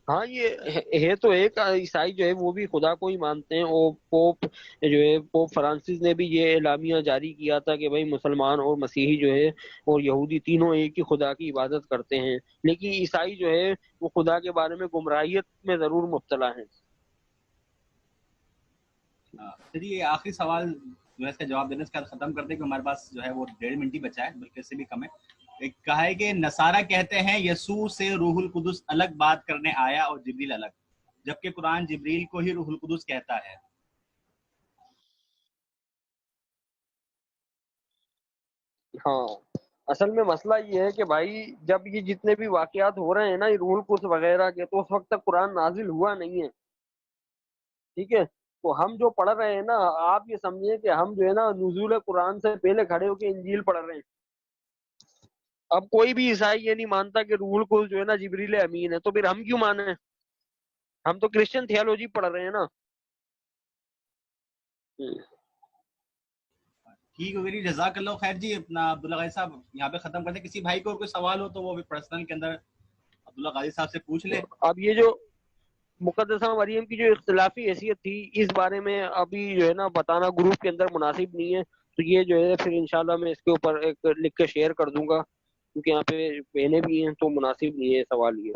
ہاں یہ ہے تو ایک عیسائی جو ہے وہ بھی خدا کو ہی مانتے ہیں، اور پوپ جو ہے پوپ فرانسس نے بھی یہ اعلامیہ جاری کیا تھا کہ بھائی مسلمان اور مسیحی جو ہے اور یہودی تینوں ایک ہی خدا کی عبادت کرتے ہیں، لیکن عیسائی جو ہے وہ خدا کے بارے میں گمراہیت میں ضرور مبتلا ہیں۔ اچھا جی یہ آخری سوال جو ہے اس کا جواب دینے سے ختم کرتے کہ ہمارے پاس جو ہے وہ 1.5 منٹ ہی بچا ہے، بلکہ اس سے بھی کم ہے۔ ایک کہا ہے کہ نصارہ کہتے ہیں یسوع سے روح القدس الگ بات کرنے آیا اور جبریل الگ، جبکہ قرآن جبریل کو ہی روح القدس کہتا ہے۔ ہاں اصل میں مسئلہ یہ ہے کہ بھائی جب یہ جتنے بھی واقعات ہو رہے ہیں نا یہ روح القدس وغیرہ کے، تو اس وقت تک قرآن نازل ہوا نہیں ہے، ٹھیک ہے، تو ہم جو پڑھ رہے ہیں نا آپ یہ سمجھیں کہ ہم جو ہے نا نزول قرآن سے پہلے کھڑے ہو کے انجیل پڑھ رہے ہیں، اب کوئی بھی عیسائی یہ نہیں مانتا کہ روح القدس جو ہے نا جبریل امین ہے، تو پھر ہم کیوں مانیں؟ ہم تو کرسچن تھیولوجی پڑھ رہے ہیں نا۔ ٹھیک ہے ویری جزاک اللہ خیر جی۔ اپنا عبداللہ غازی صاحب یہاں پہ ختم کرتے ہیں۔ کسی بھائی کو اور کوئی سوال ہو تو وہ پرسنل کے اندر عبداللہ غازی صاحب سے پوچھ لے۔ اب یہ جو مقدسہ مریم کی جو اختلافی حیثیت تھی، اس بارے میں ابھی جو ہے نا بتانا گروپ کے اندر مناسب نہیں ہے، تو یہ جو ہے پھر انشاءاللہ میں اس کے اوپر ایک لکھ کے شیئر کر دوں گا، کیونکہ یہاں پہ بہنیں بھی ہیں تو مناسب نہیں ہے سوال یہ۔